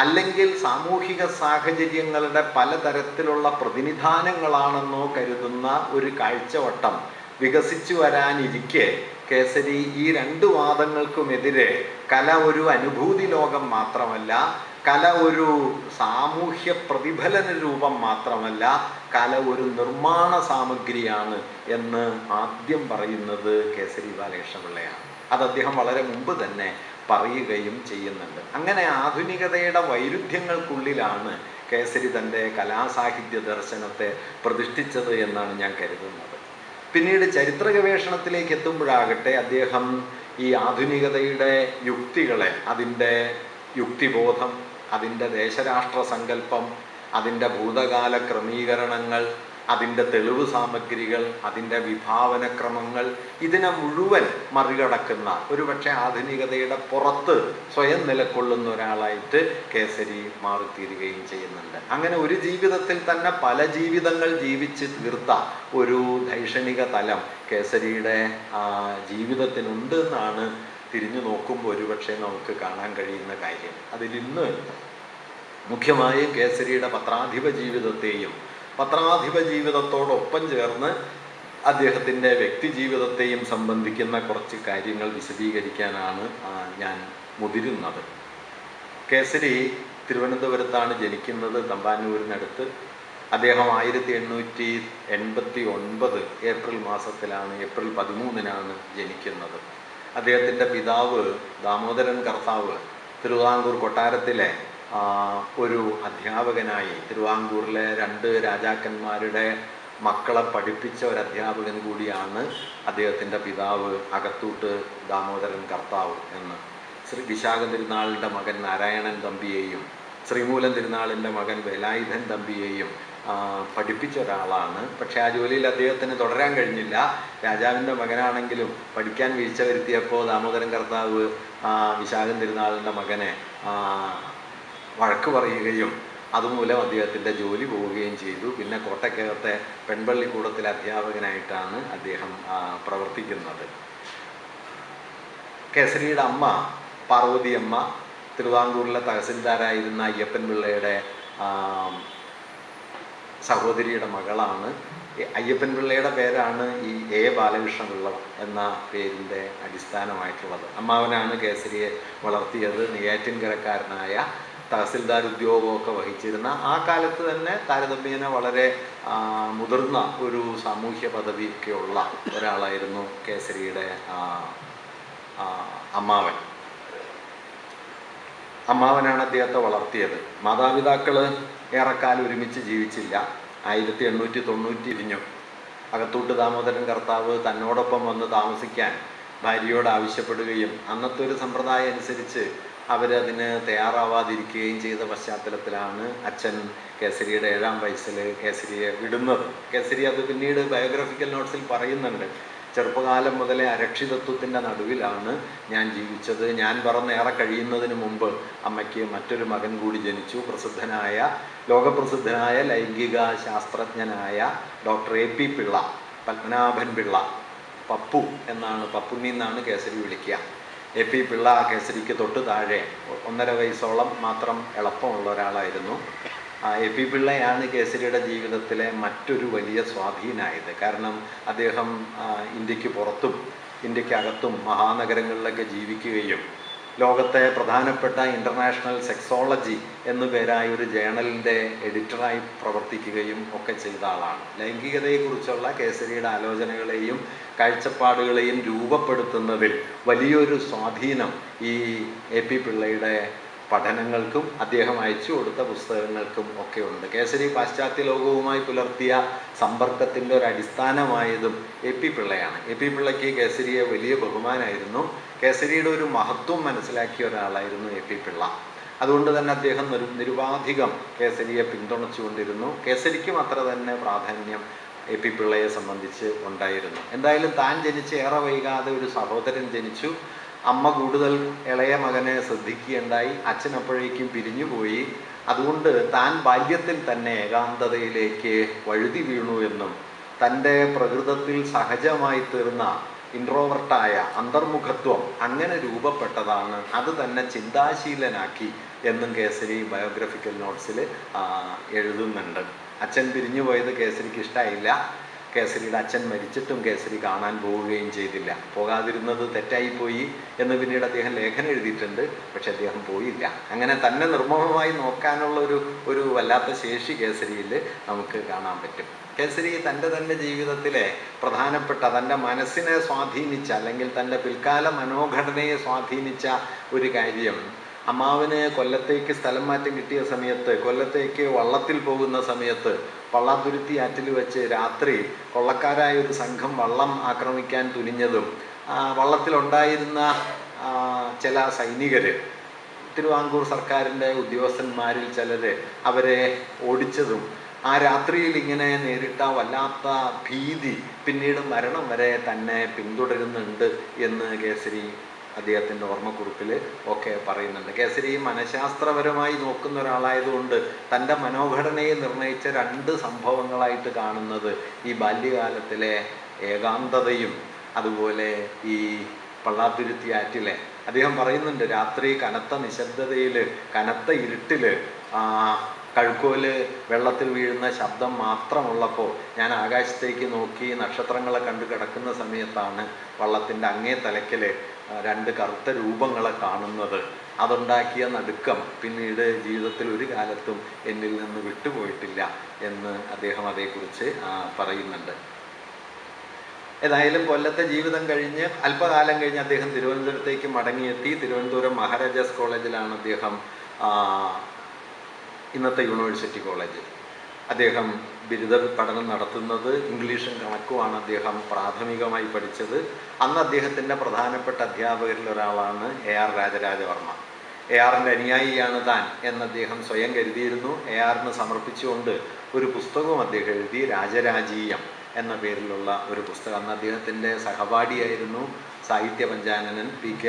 അല്ലെങ്കിൽ സാമൂഹിക സാഹചര്യങ്ങളുടെ പലതരത്തിലുള്ള പ്രതിനിധാനങ്ങളാണെന്നോ കരുതുന്ന ഒരു കാഴ്ചവട്ടം വികസിച്ചു വരാനിരിക്കെ കേസരി ഈ 2 വാദങ്ങൾക്കുമെതിരെ കല ഒരു അനുഭൂതി ലോകം മാത്രമല്ല, കല ഒരു സാമൂഹ്യ പ്രതിഫലന രൂപം മാത്രമല്ല, കല ഒരു നിർമ്മാണ സാമഗ്രിയാണ് എന്ന് ആദ്യം പറയുന്നത് കേസരി ബാലകൃഷ്ണപിള്ളയാണ്. അത് അദ്ദേഹം വളരെ മുമ്പ് തന്നെ പറയുകയും ചെയ്യുന്നുണ്ട്. അങ്ങനെ ആധുനികതയുടെ വൈരുദ്ധ്യങ്ങൾക്കുള്ളിലാണ് കേസരി തൻ്റെ കലാസാഹിത്യ ദർശനത്തെ പ്രതിഷ്ഠിച്ചത് എന്നാണ് ഞാൻ കരുതുന്നത്. പിന്നീട് ചരിത്ര ഗവേഷണത്തിലേക്ക് എത്തുമ്പോഴാകട്ടെ അദ്ദേഹം ഈ ആധുനികതയുടെ യുക്തികളെ, അതിൻ്റെ യുക്തിബോധം, അതിൻ്റെ ദേശരാഷ്ട്ര സങ്കല്പം, അതിൻ്റെ ഭൂതകാല ക്രമീകരണങ്ങൾ, അതിൻ്റെ തെളിവ് സാമഗ്രികൾ, അതിൻ്റെ വിഭാവനക്രമങ്ങൾ, ഇതിനെ മുഴുവൻ മറികടക്കുന്ന ഒരുപക്ഷെ ആധുനികതയുടെ പുറത്ത് സ്വയം നിലകൊള്ളുന്ന ഒരാളായിട്ട് കേസരി മാറിത്തീരുകയും ചെയ്യുന്നുണ്ട്. അങ്ങനെ ഒരു ജീവിതത്തിൽ തന്നെ പല ജീവിതങ്ങൾ ജീവിച്ച് തീർത്ത ഒരു ദൈക്ഷണിക തലം കേസരിയുടെ ജീവിതത്തിനുണ്ട് എന്നാണ് തിരിഞ്ഞു നോക്കുമ്പോൾ ഒരുപക്ഷെ നമുക്ക് കാണാൻ കഴിയുന്ന കാര്യം. അതിലിന്ന് മുഖ്യമായും കേസരിയുടെ പത്രാധിപ ജീവിതത്തെയും പത്രാധിപ ജീവിതത്തോടൊപ്പം ചേർന്ന് അദ്ദേഹത്തിൻ്റെ വ്യക്തി ജീവിതത്തെയും സംബന്ധിക്കുന്ന കുറച്ച് കാര്യങ്ങൾ വിശദീകരിക്കാനാണ് ഞാൻ മുതിരുന്നത്. കേസരി തിരുവനന്തപുരത്താണ് ജനിക്കുന്നത്, തമ്പാനൂരിനടുത്ത്. അദ്ദേഹം 1889 ഏപ്രിൽ മാസത്തിലാണ്, ഏപ്രിൽ 13-നാണ് ജനിക്കുന്നത്. അദ്ദേഹത്തിൻ്റെ പിതാവ് ദാമോദരൻ കർത്താവ് തിരുവിതാംകൂർ കൊട്ടാരത്തിലെ ഒരു അധ്യാപകനായി, തിരുവിതാംകൂറിലെ 2 രാജാക്കന്മാരുടെ മക്കളെ പഠിപ്പിച്ച ഒരു അധ്യാപകൻ കൂടിയാണ് അദ്ദേഹത്തിൻ്റെ പിതാവ് അകത്തൂട്ട് ദാമോദരൻ കർത്താവ് എന്ന്. വിശാഖ തിരുനാളിൻ്റെ മകൻ നാരായണൻ തമ്പിയെയും ശ്രീമൂലം തിരുനാളിൻ്റെ മകൻ വേലായുധൻ തമ്പിയെയും പഠിപ്പിച്ച ഒരാളാണ്. പക്ഷേ ആ ജോലിയിൽ അദ്ദേഹത്തിന് തുടരാൻ കഴിഞ്ഞില്ല. രാജാവിൻ്റെ മകനാണെങ്കിലും പഠിക്കാൻ വീഴ്ച വരുത്തിയപ്പോൾ ദാമോദരൻ കർത്താവ് വിശാഖൻ തിരുനാളിൻ്റെ മകനെ വഴക്ക് പറയുകയും അതുമൂലം അദ്ദേഹത്തിൻ്റെ ജോലി പോവുകയും ചെയ്തു. പിന്നെ കോട്ടയ്ക്കകത്തെ പെൺപള്ളിക്കൂടത്തിൽ അധ്യാപകനായിട്ടാണ് അദ്ദേഹം പ്രവർത്തിക്കുന്നത്. കേസരിയുടെ അമ്മ പാർവതിയമ്മ തിരുവിതാംകൂറിലെ തഹസിൽദാരായിരുന്ന അയ്യപ്പൻ പിള്ളയുടെ സഹോദരിയുടെ മകളാണ്. അയ്യപ്പൻ പിള്ളയുടെ പേരാണ് ഈ എ ബാലകൃഷ്ണപിള്ള എന്ന പേരിൻ്റെ അടിസ്ഥാനമായിട്ടുള്ളത്. അമ്മാവനാണ് കേസരിയെ വളർത്തിയത്. നെയ്യാറ്റിൻകരക്കാരനായ തഹസിൽദാർ ഉദ്യോഗമൊക്കെ വഹിച്ചിരുന്ന, ആ കാലത്ത് തന്നെ താരതമ്യേന വളരെ മുതിർന്ന ഒരു സാമൂഹ്യ പദവിയൊക്കെയുള്ള ഒരാളായിരുന്നു കേസരിയുടെ അമ്മാവൻ. അമ്മാവനാണ് അദ്ദേഹത്തെ വളർത്തിയത്. മാതാപിതാക്കൾ ഏറെക്കാലം ഒരുമിച്ച് ജീവിച്ചില്ല. 1890 പിരിഞ്ഞു. അകത്തൂട്ട് ദാമോദരൻ കർത്താവ് തന്നോടൊപ്പം വന്ന് താമസിക്കാൻ ഭാര്യയോട് ആവശ്യപ്പെടുകയും അന്നത്തെ ഒരു സമ്പ്രദായം അനുസരിച്ച് അവരതിന് തയ്യാറാവാതിരിക്കുകയും ചെയ്ത പശ്ചാത്തലത്തിലാണ് അച്ഛൻ കേസരിയുടെ 7-ാം വയസ്സിൽ കേസരിയെ വിടുന്നത്. കേസരി അത് പിന്നീട് ബയോഗ്രഫിക്കൽ നോട്ട്സിൽ പറയുന്നുണ്ട്. ചെറുപ്പകാലം മുതലേ അരക്ഷിതത്വത്തിൻ്റെ നടുവിലാണ് ഞാൻ ജീവിച്ചത്. ഞാൻ പറന്നേറെ കഴിയുന്നതിന് മുമ്പ് അമ്മയ്ക്ക് മറ്റൊരു മകൻ കൂടി ജനിച്ചു. ലോകപ്രസിദ്ധനായ ലൈംഗിക ശാസ്ത്രജ്ഞനായ ഡോക്ടർ AP പിള്ള, പത്മനാഭൻ പിള്ള, പപ്പു എന്നാണ്, പപ്പുണ്ണി എന്നാണ് കേസരി വിളിക്കുക. AP പിള്ള കേസരിക്ക് തൊട്ട് താഴെ 1.5 വയസ്സോളം മാത്രം എളുപ്പമുള്ള ഒരാളായിരുന്നു. AP പിള്ളയാണ് കേസരിയുടെ ജീവിതത്തിലെ മറ്റൊരു വലിയ സ്വാധീനമായത്. കാരണം അദ്ദേഹം ഇന്ത്യക്ക് പുറത്തും ഇന്ത്യക്കകത്തും മഹാനഗരങ്ങളിലൊക്കെ ജീവിക്കുകയും ലോകത്തെ പ്രധാനപ്പെട്ട ഇൻ്റർനാഷണൽ സെക്സോളജി എന്നു പേരായ ഒരു ജേണലിൻ്റെ എഡിറ്ററായി പ്രവർത്തിക്കുകയും ഒക്കെ ചെയ്ത ആളാണ്. ലൈംഗികതയെക്കുറിച്ചുള്ള കേസരിയുടെ ആലോചനകളെയും കാഴ്ചപ്പാടുകളെയും രൂപപ്പെടുത്തുന്നതിൽ വലിയൊരു സ്വാധീനം ഈ AP പിള്ളയുടെ പഠനങ്ങൾക്കും അദ്ദേഹം അയച്ചു കൊടുത്ത പുസ്തകങ്ങൾക്കും ഒക്കെ ഉണ്ട്. കേസരി പാശ്ചാത്യ ലോകവുമായി പുലർത്തിയ സമ്പർക്കത്തിൻ്റെ ഒരു അടിസ്ഥാനമായതും AP പിള്ളയാണ്. AP പിള്ളയ്ക്ക് കേസരിയെ വലിയ ബഹുമാനമായിരുന്നു. കേസരിയുടെ ഒരു മഹത്വം മനസ്സിലാക്കിയ ഒരാളായിരുന്നു AP പിള്ള. അതുകൊണ്ട് തന്നെ അദ്ദേഹം നിരുപാധികം കേസരിയെ പിന്തുണച്ചുകൊണ്ടിരുന്നു. കേസരിക്കും അത്ര തന്നെ പ്രാധാന്യം AP പിള്ളയെ സംബന്ധിച്ച് ഉണ്ടായിരുന്നു. എന്തായാലും താൻ ജനിച്ച് ഏറെ വൈകാതെ ഒരു സഹോദരൻ ജനിച്ചു. അമ്മ കൂടുതൽ ഇളയ മകനെ ശ്രദ്ധിക്കുകയുണ്ടായി. അച്ഛൻ അപ്പോഴേക്കും പിരിഞ്ഞുപോയി. അതുകൊണ്ട് താൻ ബാല്യത്തിൽ തന്നെ ഏകാന്തതയിലേക്ക് വഴുതി വീണു എന്നും തൻ്റെ പ്രകൃതത്തിൽ സഹജമായി തീർന്ന ഇൻട്രോവർട്ടായ അന്തർമുഖത്വം അങ്ങനെ രൂപപ്പെട്ടതാണ്, അത് തന്നെ ചിന്താശീലനാക്കി എന്നും കേസരി ബയോഗ്രഫിക്കൽ നോട്ട്സിൽ എഴുതുന്നുണ്ട്. അച്ഛൻ പിരിഞ്ഞു പോയത് കേസരിക്ക് ഇഷ്ടമായില്ല. കേസരിയുടെ അച്ഛൻ മരിച്ചിട്ടും കേസരി കാണാൻ പോവുകയും ചെയ്തില്ല. പോകാതിരുന്നത് തെറ്റായിപ്പോയി എന്ന് പിന്നീട് അദ്ദേഹം ലേഖനം എഴുതിയിട്ടുണ്ട്. പക്ഷെ അദ്ദേഹം പോയില്ല. അങ്ങനെ തന്നെ നിർമ്മമമായി നോക്കാനുള്ള ഒരു വല്ലാത്ത ശേഷി കേസരിയിൽ നമുക്ക് കാണാൻ പറ്റും. കേസരി തൻ്റെ ജീവിതത്തിലെ പ്രധാനപ്പെട്ട തൻ്റെ മനസ്സിനെ സ്വാധീനിച്ച, അല്ലെങ്കിൽ തൻ്റെ പിൽക്കാല മനോഘടനയെ സ്വാധീനിച്ച ഒരു കാര്യം, അമ്മാവന് കൊല്ലത്തേക്ക് സ്ഥലം മാറ്റം കിട്ടിയ സമയത്ത്, കൊല്ലത്തേക്ക് വള്ളത്തിൽ പോകുന്ന സമയത്ത് പള്ളാത്തുരുത്തി ആറ്റിൽ വെച്ച് രാത്രി കൊള്ളക്കാരായ ഒരു സംഘം വള്ളം ആക്രമിക്കാൻ തുനിഞ്ഞതും വള്ളത്തിലുണ്ടായിരുന്ന ചില സൈനികർ, തിരുവിതാംകൂർ സർക്കാരിൻ്റെ ഉദ്യോഗസ്ഥന്മാരിൽ ചിലർ അവരെ ഓടിച്ചതും ആ രാത്രിയിൽ ഇങ്ങനെ നേരിട്ട വല്ലാത്ത ഭീതി പിന്നീട് മരണം വരെ തന്നെ പിന്തുടരുന്നുണ്ട് എന്ന് കേസരി അദ്ദേഹത്തിൻ്റെ ഓർമ്മക്കുറിപ്പിൽ ഒക്കെ പറയുന്നുണ്ട്. കേസരി മനഃശാസ്ത്രപരമായി നോക്കുന്ന ഒരാളായതുകൊണ്ട് തൻ്റെ മനോഘടനയെ നിർണയിച്ച 2 സംഭവങ്ങളായിട്ട് കാണുന്നത് ഈ ബാല്യകാലത്തിലെ ഏകാന്തതയും അതുപോലെ ഈ പള്ളാത്തുരുത്തി ആറ്റിലെ, അദ്ദേഹം പറയുന്നുണ്ട്, രാത്രി കനത്ത നിശബ്ദതയിൽ, കനത്ത ഇരുട്ടിൽ കഴുക്കോല് വെള്ളത്തിൽ വീഴുന്ന ശബ്ദം മാത്രമുള്ളപ്പോൾ ഞാൻ ആകാശത്തേക്ക് നോക്കി നക്ഷത്രങ്ങളെ കണ്ടു കിടക്കുന്ന സമയത്താണ് വള്ളത്തിൻ്റെ അങ്ങേ തലയ്ക്കൽ 2 കറുത്ത രൂപങ്ങളെ കാണുന്നത്. അതുണ്ടാക്കിയ നടുക്കം പിന്നീട് ജീവിതത്തിൽ ഒരു കാലത്തും എന്നിൽ നിന്ന് വിട്ടുപോയിട്ടില്ല എന്ന് അദ്ദേഹം അതേക്കുറിച്ച് പറയുന്നുണ്ട്. ഏതായാലും കൊല്ലത്തെ ജീവിതം കഴിഞ്ഞ് അല്പകാലം കഴിഞ്ഞ് അദ്ദേഹം തിരുവനന്തപുരത്തേക്ക് മടങ്ങിയെത്തി. തിരുവനന്തപുരം മഹാരാജാസ് കോളേജിലാണ് അദ്ദേഹം, ഇന്നത്തെ യൂണിവേഴ്സിറ്റി കോളേജ്, അദ്ദേഹം ബിരുദ പഠനം നടത്തുന്നത്. ഇംഗ്ലീഷും കണക്കുമാണ് അദ്ദേഹം പ്രാഥമികമായി പഠിച്ചത്. അന്ന് അദ്ദേഹത്തിൻ്റെ പ്രധാനപ്പെട്ട അധ്യാപകരിൽ ഒരാളാണ് AR രാജരാജവർമ്മ. ARൻ്റെ അനുയായിയാണ് താൻ എന്ന് അദ്ദേഹം സ്വയം കരുതിയിരുന്നു. ARന് സമർപ്പിച്ചുകൊണ്ട് ഒരു പുസ്തകവും അദ്ദേഹം എഴുതി, രാജരാജീയം എന്ന പേരിലുള്ള ഒരു പുസ്തകം. അന്ന് അദ്ദേഹത്തിൻ്റെ സഹപാഠിയായിരുന്നു സാഹിത്യ പഞ്ചാനനൻ PK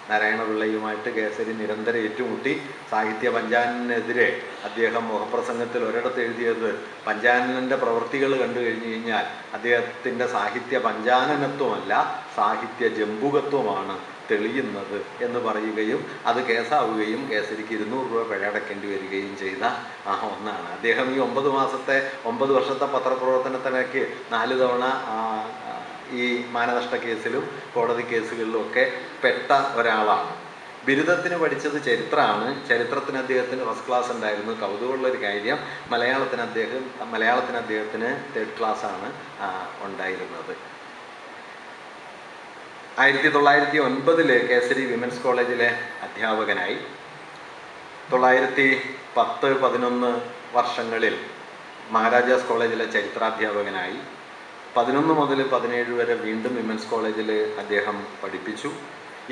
നാരായണപിള്ളയുമായിട്ട് കേസരി നിരന്തരം ഏറ്റുമുട്ടി. സാഹിത്യ പഞ്ചാനനെതിരെ അദ്ദേഹം മുഖപ്രസംഗത്തിൽ ഒരിടത്ത് എഴുതിയത്, പഞ്ചാനനൻ്റെ പ്രവൃത്തികൾ കണ്ടു കഴിഞ്ഞു കഴിഞ്ഞാൽ അദ്ദേഹത്തിൻ്റെ സാഹിത്യ പഞ്ചാനനത്വമല്ല സാഹിത്യ ജമ്പുകത്വമാണ് തെളിയുന്നത് എന്ന് പറയുകയും അത് കേസാവുകയും കേസരിക്ക് 200 രൂപ പിഴയടക്കേണ്ടി വരികയും ചെയ്ത ഒന്നാണ്. അദ്ദേഹം ഈ 9 വർഷത്തെ പത്രപ്രവർത്തനത്തിനൊക്കെ 4 തവണ ഈ മാനനഷ്ട കേസിലും കോടതി കേസുകളിലും ഒക്കെ പെട്ട ഒരാളാണ്. ബിരുദത്തിന് പഠിച്ചത് ചരിത്രമാണ്. ചരിത്രത്തിന് അദ്ദേഹത്തിന് ഫസ്റ്റ് ക്ലാസ് ഉണ്ടായിരുന്നു. കൗതുകമുള്ളൊരു കാര്യം, മലയാളത്തിന് അദ്ദേഹത്തിന് 3rd ക്ലാസ്സാണ് ഉണ്ടായിരുന്നത്. 1909 കേസരി വിമൻസ് കോളേജിലെ അധ്യാപകനായി. 910-11 വർഷങ്ങളിൽ മഹാരാജാസ് കോളേജിലെ ചരിത്രാധ്യാപകനായി. 11 മുതൽ 17 വരെ വീണ്ടും വിമൻസ് കോളേജിൽ അദ്ദേഹം പഠിപ്പിച്ചു.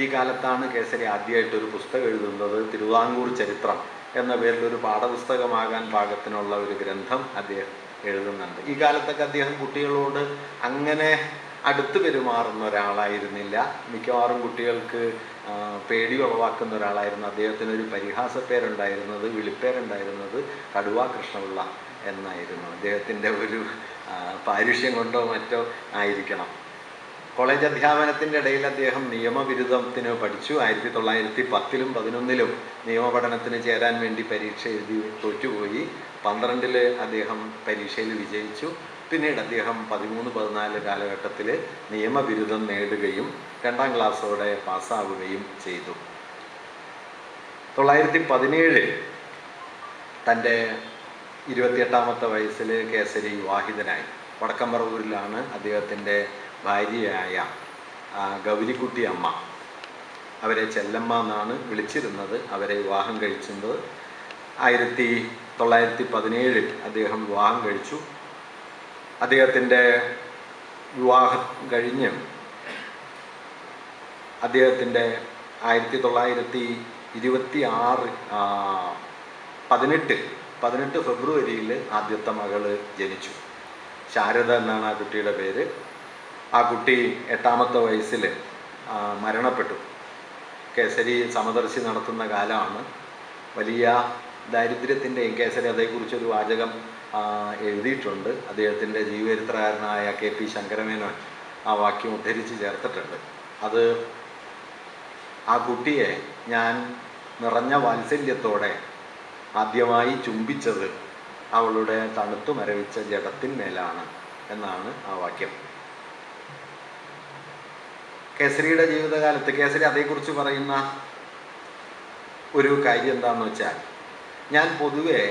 ഈ കാലത്താണ് കേസരി ആദ്യമായിട്ടൊരു പുസ്തകം എഴുതുന്നത്. തിരുവിതാംകൂർ ചരിത്രം എന്ന പേരിലൊരു പാഠപുസ്തകമാകാൻ പാകത്തിനുള്ള ഒരു ഗ്രന്ഥം അദ്ദേഹം എഴുതുന്നുണ്ട്. ഈ കാലത്തൊക്കെ അദ്ദേഹം കുട്ടികളോട് അങ്ങനെ അടുത്ത് പെരുമാറുന്ന ഒരാളായിരുന്നില്ല. മിക്കവാറും കുട്ടികൾക്ക് പേടി ഉളവാക്കുന്ന ഒരാളായിരുന്നു. അദ്ദേഹത്തിനൊരു പരിഹാസ പേരുണ്ടായിരുന്നത്, വിളിപ്പേരുണ്ടായിരുന്നത് കടുവാ കൃഷ്ണപിള്ള എന്നായിരുന്നു. അദ്ദേഹത്തിൻ്റെ ഒരു പാരുഷ്യം കൊണ്ടോ മറ്റോ ആയിരിക്കണം. കോളേജ് അധ്യാപനത്തിൻ്റെ ഇടയിൽ അദ്ദേഹം നിയമബിരുദത്തിന് പഠിച്ചു. 1910-ലും 11-ലും നിയമപഠനത്തിന് ചേരാൻ വേണ്ടി പരീക്ഷ എഴുതി തോറ്റുപോയി. 12-ൽ അദ്ദേഹം പരീക്ഷയിൽ വിജയിച്ചു. പിന്നീട് അദ്ദേഹം 13-14 കാലഘട്ടത്തിൽ നിയമബിരുദം നേടുകയും 2ാം ക്ലാസ്സോടെ പാസ്സാവുകയും ചെയ്തു. 1917 തൻ്റെ 28ാമത്തെ വയസ്സിൽ കേസരി വിവാഹിതനായി. വടക്കമ്പറവൂരിലാണ് അദ്ദേഹത്തിൻ്റെ ഭാര്യയായ ഗൗരിക്കുട്ടി അമ്മ, അവരെ ചെല്ലമ്മ എന്നാണ് വിളിച്ചിരുന്നത്, അവരെ വിവാഹം കഴിച്ചത്. 1917 അദ്ദേഹം വിവാഹം കഴിച്ചു. അദ്ദേഹത്തിൻ്റെ വിവാഹം കഴിഞ്ഞ് അദ്ദേഹത്തിൻ്റെ 18 ഫെബ്രുവരിയിൽ ആദ്യത്തെ മകള് ജനിച്ചു. ശാരദ എന്നാണ് ആ കുട്ടിയുടെ പേര്. ആ കുട്ടി 8ാമത്തെ വയസ്സിൽ മരണപ്പെട്ടു. കേസരി സമദർശി നടത്തുന്ന കാലമാണ്. വലിയ ദാരിദ്ര്യത്തിൻ്റെയും, കേസരി അതേക്കുറിച്ചൊരു വാചകം എഴുതിയിട്ടുണ്ട്. അദ്ദേഹത്തിൻ്റെ ജീവചരിത്രകാരനായ KP ശങ്കരമേനോൻ ആ വാക്യം ഉദ്ധരിച്ച് ചേർത്തിട്ടുണ്ട്. അത് ആ കുട്ടിയെ ഞാൻ നിറഞ്ഞ വാത്സല്യത്തോടെ ആദ്യമായി ചുംബിച്ചത് അവളുടെ തണുത്തു മരവിച്ച ജഡത്തിന്മേലാണ് എന്നാണ് ആ വാക്യം. കേസരിയുടെ ജീവിതകാലത്ത് കേസരി അതേക്കുറിച്ച് പറയുന്ന ഒരു കാര്യം എന്താണെന്ന് വെച്ചാൽ, ഞാൻ പൊതുവെ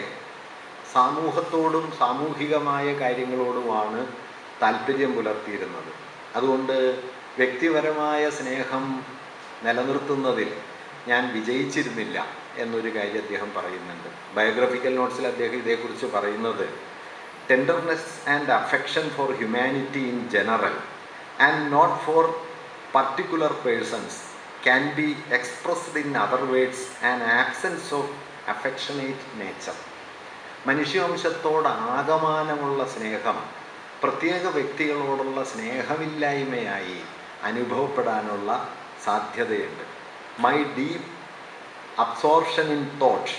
സമൂഹത്തോടും സാമൂഹികമായ കാര്യങ്ങളോടുമാണ് താല്പര്യം പുലർത്തിയിരുന്നത്. അതുകൊണ്ട് വ്യക്തിപരമായ സ്നേഹം നിലനിർത്തുന്നതിൽ ഞാൻ വിജയിച്ചിരുന്നില്ല എന്നൊരു കാര്യം അദ്ദേഹം പറയുന്നുണ്ട്. ബയോഗ്രഫിക്കൽ നോട്ട്സിൽ അദ്ദേഹം ഇതേക്കുറിച്ച് പറയുന്നത്, tenderness and affection for humanity in general and not for particular persons can be expressed in other words an absence of affectionate nature. മനുഷ്യവംശത്തോട് ആകമാനമുള്ള സ്നേഹം പ്രത്യേക വ്യക്തികളോടുള്ള സ്നേഹമില്ലായ്മയായി അനുഭവപ്പെടാനുള്ള സാധ്യതയുണ്ട്. My deep absorption in thought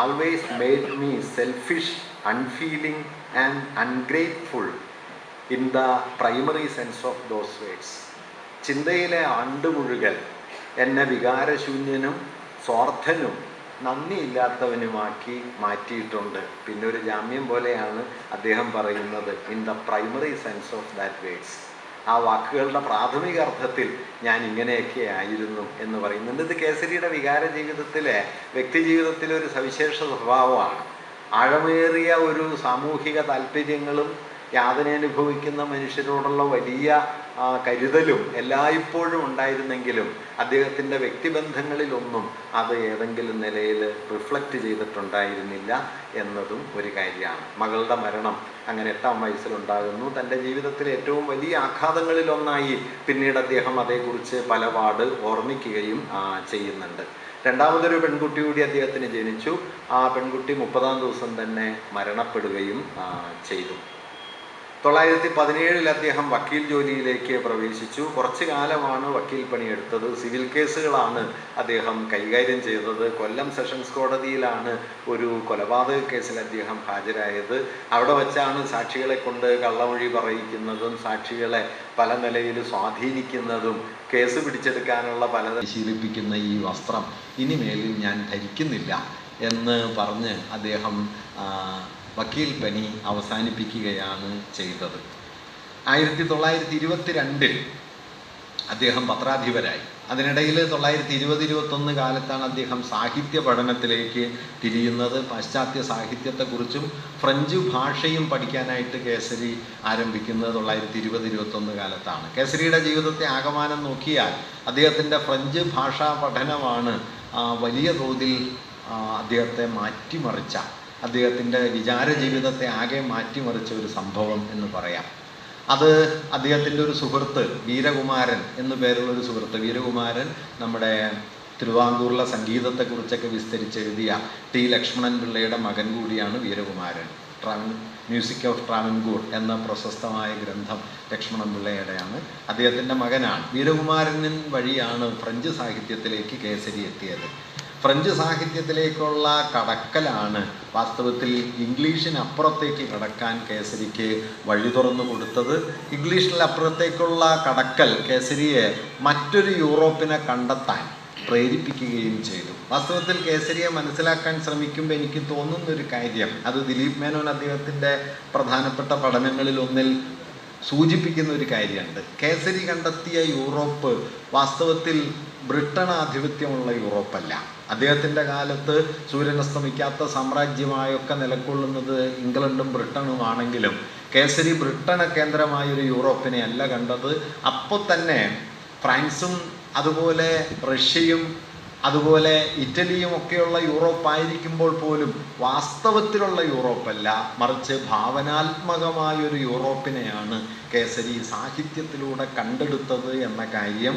always made me selfish, unfeeling and ungrateful in the primary sense of those words. ചിന്തയിലെ ആണ്ടുമുഴുകൽ എന്നെ വികാരശൂന്യനും സ്വാർത്ഥനും നന്ദിയില്ലാത്തവനുമാക്കി മാറ്റിയിട്ടുണ്ട്. പിന്നെ ഒരു ജാമ്യം പോലെയാണ് അദ്ദേഹം പറയുന്നത്, in the primary sense of that words. ആ വാക്കുകളുടെ പ്രാഥമിക അർത്ഥത്തിൽ ഞാൻ ഇങ്ങനെയൊക്കെ ആയിരുന്നു എന്ന് പറയുന്നുണ്ട്. ഇത് കേസരിയുടെ വികാര ജീവിതത്തിലെ, വ്യക്തി ജീവിതത്തിലെ ഒരു സവിശേഷ സ്വഭാവമാണ്. ആഴമേറിയ ഒരു സാമൂഹിക താല്പര്യങ്ങളും യാതന അനുഭവിക്കുന്ന മനുഷ്യരോടുള്ള വലിയ കരുതലും എല്ലായ്പ്പോഴും ഉണ്ടായിരുന്നെങ്കിലും അദ്ദേഹത്തിൻ്റെ വ്യക്തിബന്ധങ്ങളിലൊന്നും അത് ഏതെങ്കിലും നിലയിൽ റിഫ്ലക്റ്റ് ചെയ്തിട്ടുണ്ടായിരുന്നില്ല എന്നതും ഒരു കാര്യമാണ്. മകളുടെ മരണം അങ്ങനെ 8ാം വയസ്സിലുണ്ടാകുന്നു. തൻ്റെ ജീവിതത്തിലെ ഏറ്റവും വലിയ ആഘാതങ്ങളിലൊന്നായി പിന്നീട് അദ്ദേഹം അതേക്കുറിച്ച് പലപാട് ഓർമ്മിക്കുകയും ചെയ്യുന്നുണ്ട്. രണ്ടാമതൊരു പെൺകുട്ടി കൂടി അദ്ദേഹത്തിന് ജനിച്ചു. ആ പെൺകുട്ടി 30ാം ദിവസം തന്നെ മരണപ്പെടുകയും ചെയ്തു. 1917 അദ്ദേഹം വക്കീൽ ജോലിയിലേക്ക് പ്രവേശിച്ചു. കുറച്ചു കാലമാണ് വക്കീൽ പണിയെടുത്തത്. സിവിൽ കേസുകളാണ് അദ്ദേഹം കൈകാര്യം ചെയ്തത്. കൊല്ലം സെഷൻസ് കോടതിയിലാണ് ഒരു കൊലപാതക കേസിൽ അദ്ദേഹം ഹാജരായത്. അവിടെ വച്ചാണ് സാക്ഷികളെ കൊണ്ട് കള്ളമൊഴി പറയിക്കുന്നതും സാക്ഷികളെ പല നിലയിൽ സ്വാധീനിക്കുന്നതും കേസ് പിടിച്ചെടുക്കാനുള്ള പരിശീലിപ്പിക്കുന്ന ഈ വസ്ത്രം ഇനിമേലിൽ ഞാൻ ധരിക്കുന്നില്ല എന്ന് പറഞ്ഞ് അദ്ദേഹം വക്കീൽ പണി അവസാനിപ്പിക്കുകയാണ് ചെയ്തത്. 1922 അദ്ദേഹം പത്രാധിപരായി. അതിനിടയിൽ 1920-21 കാലത്താണ് അദ്ദേഹം സാഹിത്യ പഠനത്തിലേക്ക് തിരിയുന്നത്. പാശ്ചാത്യ സാഹിത്യത്തെക്കുറിച്ചും ഫ്രഞ്ച് ഭാഷയും പഠിക്കാനായിട്ട് കേസരി ആരംഭിക്കുന്നത് 1920-21 കാലത്താണ്. കേസരിയുടെ ജീവിതത്തെ ആകമാനം നോക്കിയാൽ അദ്ദേഹത്തിൻ്റെ ഫ്രഞ്ച് ഭാഷാ പഠനമാണ് വലിയ തോതിൽ അദ്ദേഹത്തെ മാറ്റിമറിച്ച, അദ്ദേഹത്തിൻ്റെ വിചാര ജീവിതത്തെ ആകെ മാറ്റിമറിച്ച ഒരു സംഭവം എന്ന് പറയാം. അത് അദ്ദേഹത്തിൻ്റെ ഒരു സുഹൃത്ത് വീരകുമാരൻ എന്നു പേരുള്ളൊരു സുഹൃത്ത്, വീരകുമാരൻ നമ്മുടെ തിരുവിതാംകൂറിലെ സംഗീതത്തെക്കുറിച്ചൊക്കെ വിസ്തരിച്ചെഴുതിയ ടി ലക്ഷ്മണൻ പിള്ളയുടെ മകൻ കൂടിയാണ് വീരകുമാരൻ. മ്യൂസിക് ഓഫ് ട്രാവൻകൂർ എന്ന പ്രശസ്തമായ ഗ്രന്ഥം ലക്ഷ്മണൻ പിള്ളയുടെയാണ്, അദ്ദേഹത്തിൻ്റെ മകനാണ്. വീരകുമാരൻ വഴിയാണ് ഫ്രഞ്ച് സാഹിത്യത്തിലേക്ക് കേസരി എത്തിയത്. ഫ്രഞ്ച് സാഹിത്യത്തിലേക്കുള്ള കടക്കലാണ് വാസ്തവത്തിൽ ഇംഗ്ലീഷിനപ്പുറത്തേക്ക് കടക്കാൻ കേസരിക്ക് വഴി തുറന്നു കൊടുത്തത്. ഇംഗ്ലീഷിനപ്പുറത്തേക്കുള്ള കടക്കൽ കേസരിയെ മറ്റൊരു യൂറോപ്പിനെ കണ്ടെത്താൻ പ്രേരിപ്പിക്കുകയും ചെയ്തു. വാസ്തവത്തിൽ കേസരിയെ മനസ്സിലാക്കാൻ ശ്രമിക്കുമ്പോൾ എനിക്ക് തോന്നുന്നൊരു കാര്യം, അത് ദിലീപ് മേനോൻ അദ്ദേഹത്തിൻ്റെ പ്രധാനപ്പെട്ട പഠനങ്ങളിൽ ഒന്നിൽ സൂചിപ്പിക്കുന്ന ഒരു കാര്യമുണ്ട്. കേസരി കണ്ടെത്തിയ യൂറോപ്പ് വാസ്തവത്തിൽ ബ്രിട്ടൻ ആധിപത്യമുള്ള യൂറോപ്പല്ല. അദ്ദേഹത്തിൻ്റെ കാലത്ത് സൂര്യനസ്തമിക്കാത്ത സാമ്രാജ്യമായൊക്കെ നിലകൊള്ളുന്നത് ഇംഗ്ലണ്ടും ബ്രിട്ടനുമാണെങ്കിലും കേസരി ബ്രിട്ടനെ കേന്ദ്രമായൊരു യൂറോപ്പിനെ അല്ല കണ്ടത്. അപ്പോൾ തന്നെ ഫ്രാൻസും അതുപോലെ റഷ്യയും അതുപോലെ ഇറ്റലിയും ഒക്കെയുള്ള യൂറോപ്പായിരിക്കുമ്പോൾ പോലും വാസ്തവത്തിലുള്ള യൂറോപ്പല്ല, മറിച്ച് ഭാവനാത്മകമായൊരു യൂറോപ്പിനെയാണ് കേസരി സാഹിത്യത്തിലൂടെ കണ്ടെടുത്തത് എന്ന കാര്യം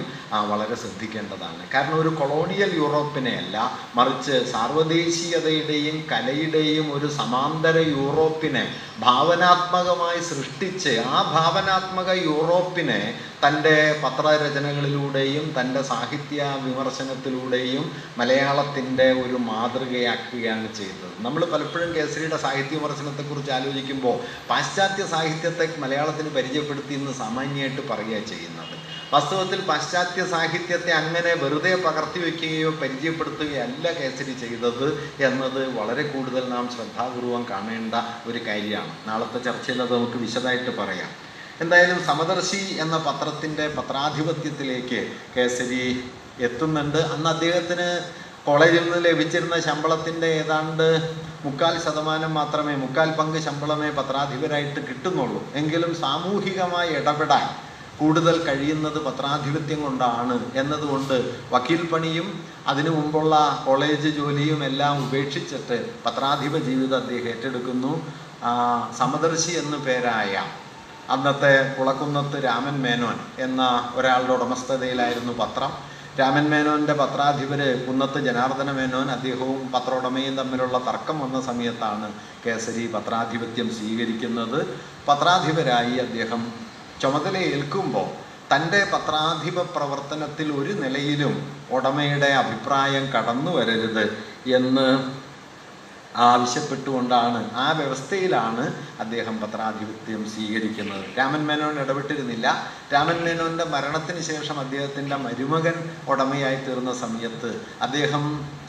വളരെ ശ്രദ്ധിക്കേണ്ടതാണ്. കാരണം ഒരു കൊളോണിയൽ യൂറോപ്പിനെ അല്ല, മറിച്ച് സാർവദേശീയതയുടെയും കലയുടെയും ഒരു സമാന്തര യൂറോപ്പിനെ ഭാവനാത്മകമായി സൃഷ്ടിച്ച് ആ ഭാവനാത്മക യൂറോപ്പിനെ തൻ്റെ പത്രരചനകളിലൂടെയും തൻ്റെ സാഹിത്യ വിമർശനത്തിലൂടെയും മലയാളത്തിൻ്റെ ഒരു മാതൃകയാക്കുകയാണ് ചെയ്തത്. നമ്മൾ പലപ്പോഴും കേസരിയുടെ സാഹിത്യ വിമർശനത്തെക്കുറിച്ച് ആലോചിക്കുമ്പോൾ പാശ്ചാത്യ സാഹിത്യത്തെ മലയാളത്തിന് പരിചയപ്പെടുത്തി എന്ന് സാമാന്യമായിട്ട് പറയുകയാണ് ചെയ്യുന്നത്. വാസ്തവത്തിൽ പാശ്ചാത്യ സാഹിത്യത്തെ അങ്ങനെ വെറുതെ പകർത്തി വയ്ക്കുകയോ പരിചയപ്പെടുത്തുകയല്ല കേസരി ചെയ്തത് എന്നത് വളരെ കൂടുതൽ നാം ശ്രദ്ധാപൂർവം കാണേണ്ട ഒരു കാര്യമാണ്. നാളത്തെ ചർച്ചയിൽ അത് നമുക്ക് വിശദമായിട്ട് പറയാം. എന്തായാലും സമദർശി എന്ന പത്രത്തിൻ്റെ പത്രാധിപത്യത്തിലേക്ക് കേസരി എത്തുന്നുണ്ട്. അന്ന് അദ്ദേഹത്തിന് കോളേജിൽ നിന്ന് ലഭിച്ചിരുന്ന ശമ്പളത്തിൻ്റെ ഏതാണ്ട് 3/4% മാത്രമേ, 3/4 പങ്ക് ശമ്പളമേ പത്രാധിപരായിട്ട് കിട്ടുന്നുള്ളൂ. എങ്കിലും സാമൂഹികമായി ഇടപെടാൻ കൂടുതൽ കഴിയുന്നത് പത്രാധിപത്യം കൊണ്ടാണ് എന്നതുകൊണ്ട് വക്കീൽ പണിയും അതിനു മുമ്പുള്ള കോളേജ് ജോലിയും എല്ലാം ഉപേക്ഷിച്ചിട്ട് പത്രാധിപ ജീവിതം അദ്ദേഹം ഏറ്റെടുക്കുന്നു. സമദർശി എന്നു പേരായ അന്നത്തെ കുളക്കുന്നത്ത് രാമൻ മേനോൻ എന്ന ഒരാളുടെ ഉടമസ്ഥതയിലായിരുന്നു പത്രം. രാമൻ മേനോൻ്റെ പത്രാധിപര് കുന്നത്ത് ജനാർദ്ദന മേനോൻ, അദ്ദേഹവും പത്രോടമയും തമ്മിലുള്ള തർക്കം വന്ന സമയത്താണ് കേസരി പത്രാധിപത്യം സ്വീകരിക്കുന്നത്. പത്രാധിപരായി അദ്ദേഹം ചുമതലയേൽക്കുമ്പോൾ തൻ്റെ പത്രാധിപ പ്രവർത്തനത്തിൽ ഒരു നിലയിലും ഉടമയുടെ അഭിപ്രായം കടന്നു വരരുത് എന്ന് ആവശ്യപ്പെട്ടുകൊണ്ടാണ്, ആ വ്യവസ്ഥയിലാണ് അദ്ദേഹം പത്രാധിപത്യം സ്വീകരിക്കുന്നത്. രാമൻ മേനോൻ ഇടപെട്ടിരുന്നില്ല. രാമൻ മേനോൻ്റെ മരണത്തിന് ശേഷം അദ്ദേഹത്തിൻ്റെ മരുമകൻ ഉടമയായി തീർന്ന സമയത്ത് അദ്ദേഹം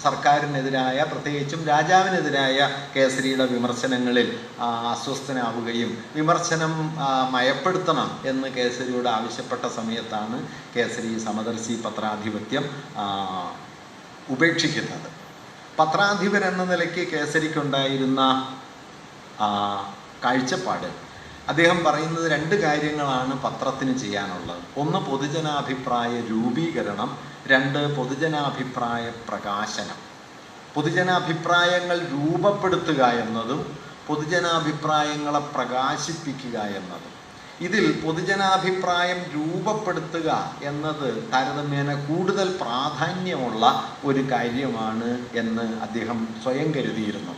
സർക്കാരിനെതിരായ, പ്രത്യേകിച്ചും രാജാവിനെതിരായ കേസരിയുടെ വിമർശനങ്ങളിൽ അസ്വസ്ഥനാവുകയും വിമർശനം മയപ്പെടുത്തണം എന്ന് കേസരിയോട് ആവശ്യപ്പെട്ട സമയത്താണ് കേസരി സമദർശി പത്രാധിപത്യം ഉപേക്ഷിക്കുന്നത്. പത്രാധിപർ എന്ന നിലയ്ക്ക് കേസരിക്കുണ്ടായിരുന്ന കാഴ്ചപ്പാട്, അദ്ദേഹം പറയുന്നത് 2 കാര്യങ്ങളാണ് പത്രത്തിന് ചെയ്യാനുള്ളത്. ഒന്ന് പൊതുജനാഭിപ്രായ രൂപീകരണം, 2 പൊതുജനാഭിപ്രായ പ്രകാശനം. പൊതുജനാഭിപ്രായങ്ങൾ രൂപപ്പെടുത്തുക എന്നതും പൊതുജനാഭിപ്രായങ്ങളെ പ്രകാശിപ്പിക്കുക എന്നതും. ഇതിൽ പൊതുജനാഭിപ്രായം രൂപപ്പെടുത്തുക എന്നത് താരതമ്യേന കൂടുതൽ പ്രാധാന്യമുള്ള ഒരു കാര്യമാണ് എന്ന് അദ്ദേഹം സ്വയം കരുതിയിരുന്നു.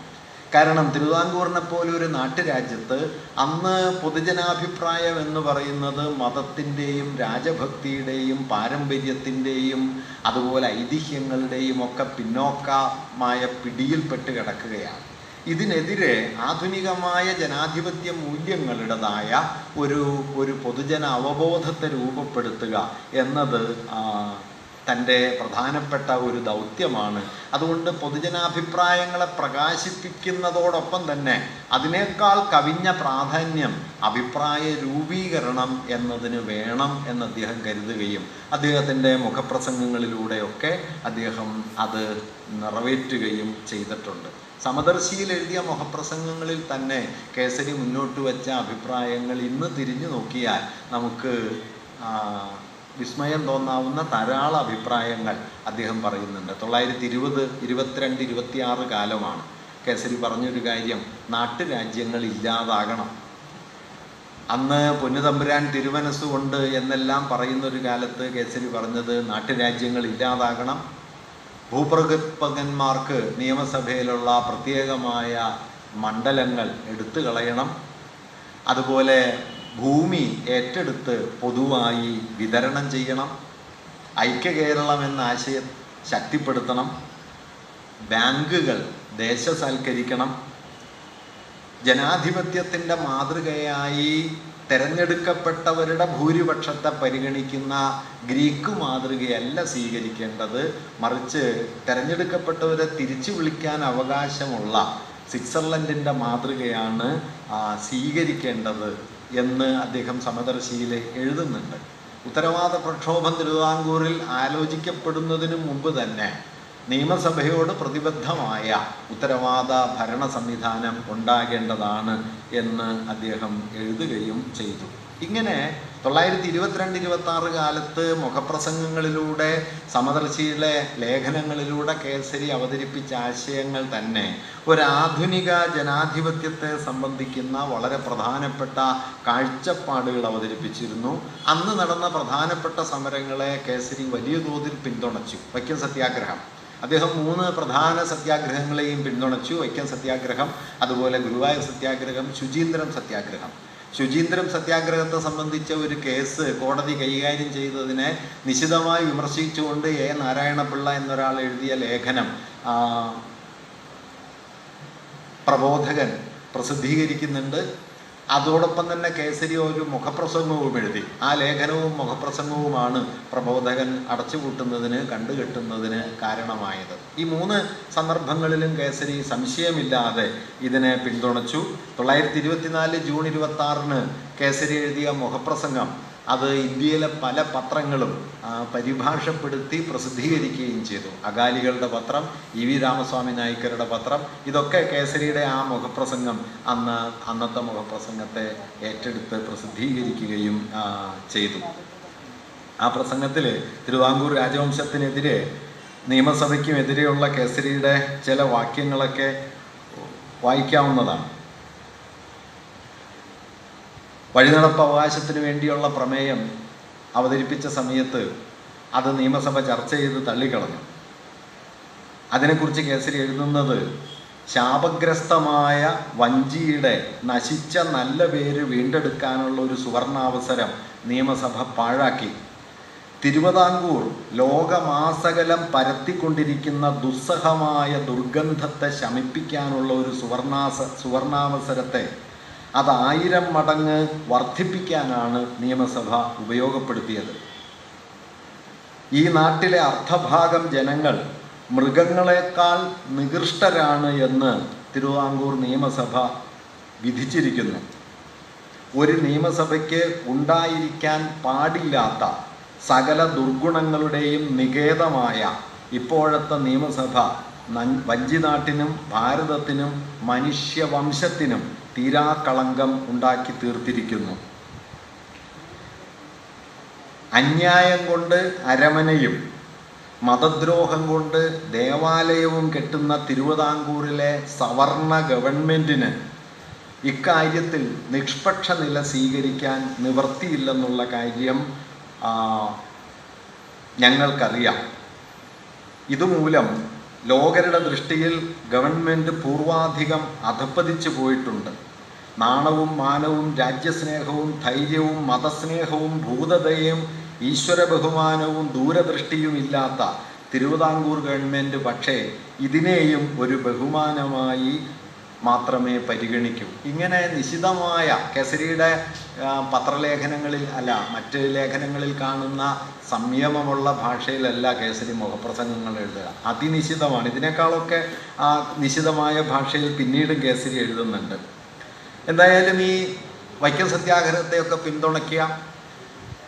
കാരണം തിരുവിതാംകൂറിനെ പോലെ ഒരു നാട്ടുരാജ്യത്ത് അന്ന് പൊതുജനാഭിപ്രായം എന്ന് പറയുന്നത് മതത്തിൻ്റെയും രാജഭക്തിയുടെയും പാരമ്പര്യത്തിൻ്റെയും അതുപോലെ ഐതിഹ്യങ്ങളുടെയും ഒക്കെ പിന്നോക്കമായ പിടിയിൽപ്പെട്ട് കിടക്കുകയാണ്. ഇതിനെതിരെ ആധുനികമായ ജനാധിപത്യ മൂല്യങ്ങളുടേതായ ഒരു പൊതുജന അവബോധത്തെ രൂപപ്പെടുത്തുക എന്നത് തൻ്റെ പ്രധാനപ്പെട്ട ഒരു ദൗത്യമാണ്. അതുകൊണ്ട് പൊതുജനാഭിപ്രായങ്ങളെ പ്രകാശിപ്പിക്കുന്നതോടൊപ്പം തന്നെ അതിനേക്കാൾ കവിഞ്ഞ പ്രാധാന്യം അഭിപ്രായ രൂപീകരണം എന്നതിന് വേണം എന്ന് അദ്ദേഹം കരുതുകയും അദ്ദേഹത്തിൻ്റെ മുഖപ്രസംഗങ്ങളിലൂടെയൊക്കെ അദ്ദേഹം അത് നിറവേറ്റുകയും ചെയ്തിട്ടുണ്ട്. സമദർശിയിൽ എഴുതിയ മുഖപ്രസംഗങ്ങളിൽ തന്നെ കേസരി മുന്നോട്ട് വച്ച അഭിപ്രായങ്ങൾ ഇന്ന് തിരിഞ്ഞു നോക്കിയാൽ നമുക്ക് വിസ്മയം തോന്നാവുന്ന ധാരാളം അഭിപ്രായങ്ങൾ അദ്ദേഹം പറയുന്നുണ്ട്. 1920, 22, 26 കാലമാണ്. കേസരി പറഞ്ഞൊരു കാര്യം, നാട്ടുരാജ്യങ്ങൾ ഇല്ലാതാകണം. അന്ന് പൊന്നുതമ്പുരാൻ തിരുമനസ്സുകൊണ്ട് എന്നെല്ലാം പറയുന്നൊരു കാലത്ത് കേസരി പറഞ്ഞത് നാട്ടുരാജ്യങ്ങൾ ഇല്ലാതാകണം, ഭൂപ്രഭുക്കന്മാർക്ക് നിയമസഭയിലുള്ള പ്രത്യേകമായ മണ്ഡലങ്ങൾ എടുത്തു കളയണം, അതുപോലെ ഭൂമി ഏറ്റെടുത്ത് പൊതുവായി വിതരണം ചെയ്യണം, ഐക്യകേരളം എന്ന ആശയം ശക്തിപ്പെടുത്തണം, ബാങ്കുകൾ ദേശസാൽക്കരിക്കണം, ജനാധിപത്യത്തിൻ്റെ മാതൃകയായി തെരഞ്ഞെടുക്കപ്പെട്ടവരുടെ ഭൂരിപക്ഷത്തെ പരിഗണിക്കുന്ന ഗ്രീക്ക് മാതൃകയല്ല സ്വീകരിക്കേണ്ടത്, മറിച്ച് തെരഞ്ഞെടുക്കപ്പെട്ടവരെ തിരിച്ചു വിളിക്കാൻ അവകാശമുള്ള സ്വിറ്റ്സർലൻഡിൻ്റെ മാതൃകയാണ് സ്വീകരിക്കേണ്ടത് എന്ന് അദ്ദേഹം സമദർശിയിൽ എഴുതുന്നുണ്ട്. ഉത്തരവാദ പ്രക്ഷോഭം തിരുവിതാംകൂറിൽ ആലോചിക്കപ്പെടുന്നതിന് മുമ്പ് തന്നെ നിയമസഭയോട് പ്രതിബദ്ധമായ ഉത്തരവാദ ഭരണ സംവിധാനം ഉണ്ടാകേണ്ടതാണ് എന്ന് അദ്ദേഹം എഴുതുകയും ചെയ്തു. ഇങ്ങനെ 1922-26 കാലത്ത് മുഖപ്രസംഗങ്ങളിലൂടെ സമദർശിയിലെ ലേഖനങ്ങളിലൂടെ കേസരി അവതരിപ്പിച്ച ആശയങ്ങൾ തന്നെ ഒരാധുനിക ജനാധിപത്യത്തെ സംബന്ധിക്കുന്ന വളരെ പ്രധാനപ്പെട്ട കാഴ്ചപ്പാടുകൾ അവതരിപ്പിച്ചിരുന്നു. അന്ന് നടന്ന പ്രധാനപ്പെട്ട സമരങ്ങളെ കേസരി വലിയ തോതിൽ പിന്തുണച്ചു. വൈക്കം സത്യാഗ്രഹം, അദ്ദേഹം 3 പ്രധാന സത്യാഗ്രഹങ്ങളെയും പിന്തുണച്ചു. വൈക്കം സത്യാഗ്രഹം, അതുപോലെ ഗുരുവായൂർ സത്യാഗ്രഹം, ശുചീന്ദ്രം സത്യാഗ്രഹം. ശുചീന്ദ്രം സത്യാഗ്രഹത്തെ സംബന്ധിച്ച ഒരു കേസ് കോടതി കൈകാര്യം ചെയ്തതിനെ നിശിതമായി വിമർശിച്ചുകൊണ്ട് എ നാരായണപിള്ള എന്നൊരാൾ എഴുതിയ ലേഖനം പ്രബോധകൻ പ്രസിദ്ധീകരിക്കുന്നുണ്ട്. അതോടൊപ്പം തന്നെ കേസരി ഒരു മുഖപ്രസംഗവും എഴുതി. ആ ലേഖനവും മുഖപ്രസംഗവുമാണ് പ്രബോധകൻ അടച്ചുപൂട്ടുന്നതിന്, കണ്ടുകെട്ടുന്നതിന് കാരണമായത്. ഈ 3 സന്ദർഭങ്ങളിലും കേസരി സംശയമില്ലാതെ ഇതിനെ പിന്തുണച്ചു. 1924 ജൂൺ 26 കേസരി എഴുതിയ മുഖപ്രസംഗം അത് ഇന്ത്യയിലെ പല പത്രങ്ങളും പരിഭാഷപ്പെടുത്തി പ്രസിദ്ധീകരിക്കുകയും ചെയ്തു. അകാലികളുടെ പത്രം, ഇ വി രാമസ്വാമി നായ്ക്കരുടെ പത്രം, ഇതൊക്കെ കേസരിയുടെ ആ മുഖപ്രസംഗം അന്നത്തെ മുഖപ്രസംഗത്തെ ഏറ്റെടുത്ത് പ്രസിദ്ധീകരിക്കുകയും ചെയ്തു. ആ പ്രസംഗത്തിൽ തിരുവിതാംകൂർ രാജവംശത്തിനെതിരെ, നിയമസഭയ്ക്കുമെതിരെയുള്ള കേസരിയുടെ ചില വാക്യങ്ങളൊക്കെ വായിക്കാവുന്നതാണ്. വഴിനടപ്പ് അവകാശത്തിന് വേണ്ടിയുള്ള പ്രമേയം അവതരിപ്പിച്ച സമയത്ത് അത് നിയമസഭ ചർച്ച ചെയ്ത് തള്ളിക്കളഞ്ഞു. അതിനെക്കുറിച്ച് കേസരി എഴുതുന്നത്, ശാപഗ്രസ്തമായ വഞ്ചിയുടെ നശിച്ച നല്ല പേര് വീണ്ടെടുക്കാനുള്ള ഒരു സുവർണാവസരം നിയമസഭ പാഴാക്കി. തിരുവിതാംകൂർ ലോകമാസകലം പരത്തിക്കൊണ്ടിരിക്കുന്ന ദുസ്സഹമായ ദുർഗന്ധത്തെ ശമിപ്പിക്കാനുള്ള ഒരു സുവർണാവസരത്തെ അത് 1000 മടങ്ങ് വർദ്ധിപ്പിക്കാനാണ് നിയമസഭ ഉപയോഗപ്പെടുത്തിയത്. ഈ നാട്ടിലെ അർദ്ധഭാഗം ജനങ്ങൾ മൃഗങ്ങളെക്കാൾ നികൃഷ്ടരാണ് എന്ന് തിരുവിതാംകൂർ നിയമസഭ വിധിച്ചിരിക്കുന്നു. ഒരു നിയമസഭയ്ക്ക് ഉണ്ടായിരിക്കാൻ പാടില്ലാത്ത സകല ദുർഗുണങ്ങളുടെയും നികേതമായ ഇപ്പോഴത്തെ നിയമസഭ വഞ്ചിനാട്ടിനും ഭാരതത്തിനും മനുഷ്യവംശത്തിനും തീരാക്കളങ്കം ഉണ്ടാക്കി തീർത്തിരിക്കുന്നു. അന്യായം കൊണ്ട് അരമനയും മതദ്രോഹം കൊണ്ട് ദേവാലയവും കെട്ടുന്ന തിരുവിതാംകൂറിലെ സവർണ ഗവൺമെൻറ്റിന് ഇക്കാര്യത്തിൽ നിഷ്പക്ഷ നില സ്വീകരിക്കാൻ നിവൃത്തിയില്ലെന്നുള്ള കാര്യം ഞങ്ങൾക്കറിയാം. ഇതുമൂലം ലോകരുടെ ദൃഷ്ടിയിൽ ഗവൺമെൻറ് പൂർവാധികം അധപ്പതിച്ചു പോയിട്ടുണ്ട്. നാണവും മാനവും രാജ്യസ്നേഹവും ധൈര്യവും മതസ്നേഹവും ഭൂതദയയും ഈശ്വര ബഹുമാനവും ദൂരദൃഷ്ടിയും ഇല്ലാത്ത തിരുവിതാംകൂർ ഗവൺമെൻറ് പക്ഷേ ഇതിനെയും ഒരു ബഹുമാനമായി മാത്രമേ പരിഗണിക്കൂ. ഇങ്ങനെ നിശിതമായ കേസരിയുടെ പത്രലേഖനങ്ങളിൽ മറ്റ് ലേഖനങ്ങളിൽ കാണുന്ന സംയമമുള്ള ഭാഷയിലല്ല കേസരി മുഖപ്രസംഗങ്ങൾ എഴുതുക. അതിനിശിതമാണ്. ഇതിനേക്കാളൊക്കെ നിശിതമായ ഭാഷയിൽ പിന്നീട് കേസരി എഴുതുന്നുണ്ട്. എന്തായാലും ഈ വൈക്കം സത്യാഗ്രഹത്തെയൊക്കെ പിന്തുണയ്ക്കുക.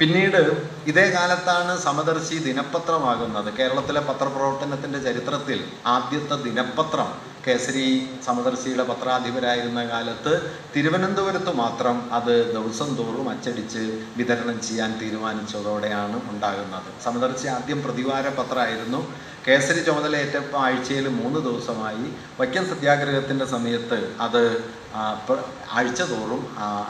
പിന്നീട് ഇതേ കാലത്താണ് സമദർശി ദിനപത്രമാകുന്നത്. കേരളത്തിലെ പത്രപ്രവർത്തനത്തിൻ്റെ ചരിത്രത്തിൽ ആദ്യത്തെ ദിനപത്രം കേസരി സമദർശിയുടെ പത്രാധിപരായിരുന്ന കാലത്ത് തിരുവനന്തപുരത്ത് മാത്രം അത് ദിവസം തോറും അച്ചടിച്ച് വിതരണം ചെയ്യാൻ തീരുമാനിച്ചതോടെയാണ് ഉണ്ടാകുന്നത്. സമദർശി ആദ്യം പ്രതിവാര പത്രമായിരുന്നു. കേസരി ചുമതലയേറ്റപ്പോൾ ആഴ്ചയിൽ 3 ദിവസമായി. വൈക്കം സത്യാഗ്രഹത്തിൻ്റെ സമയത്ത് അത് ആഴ്ച തോറും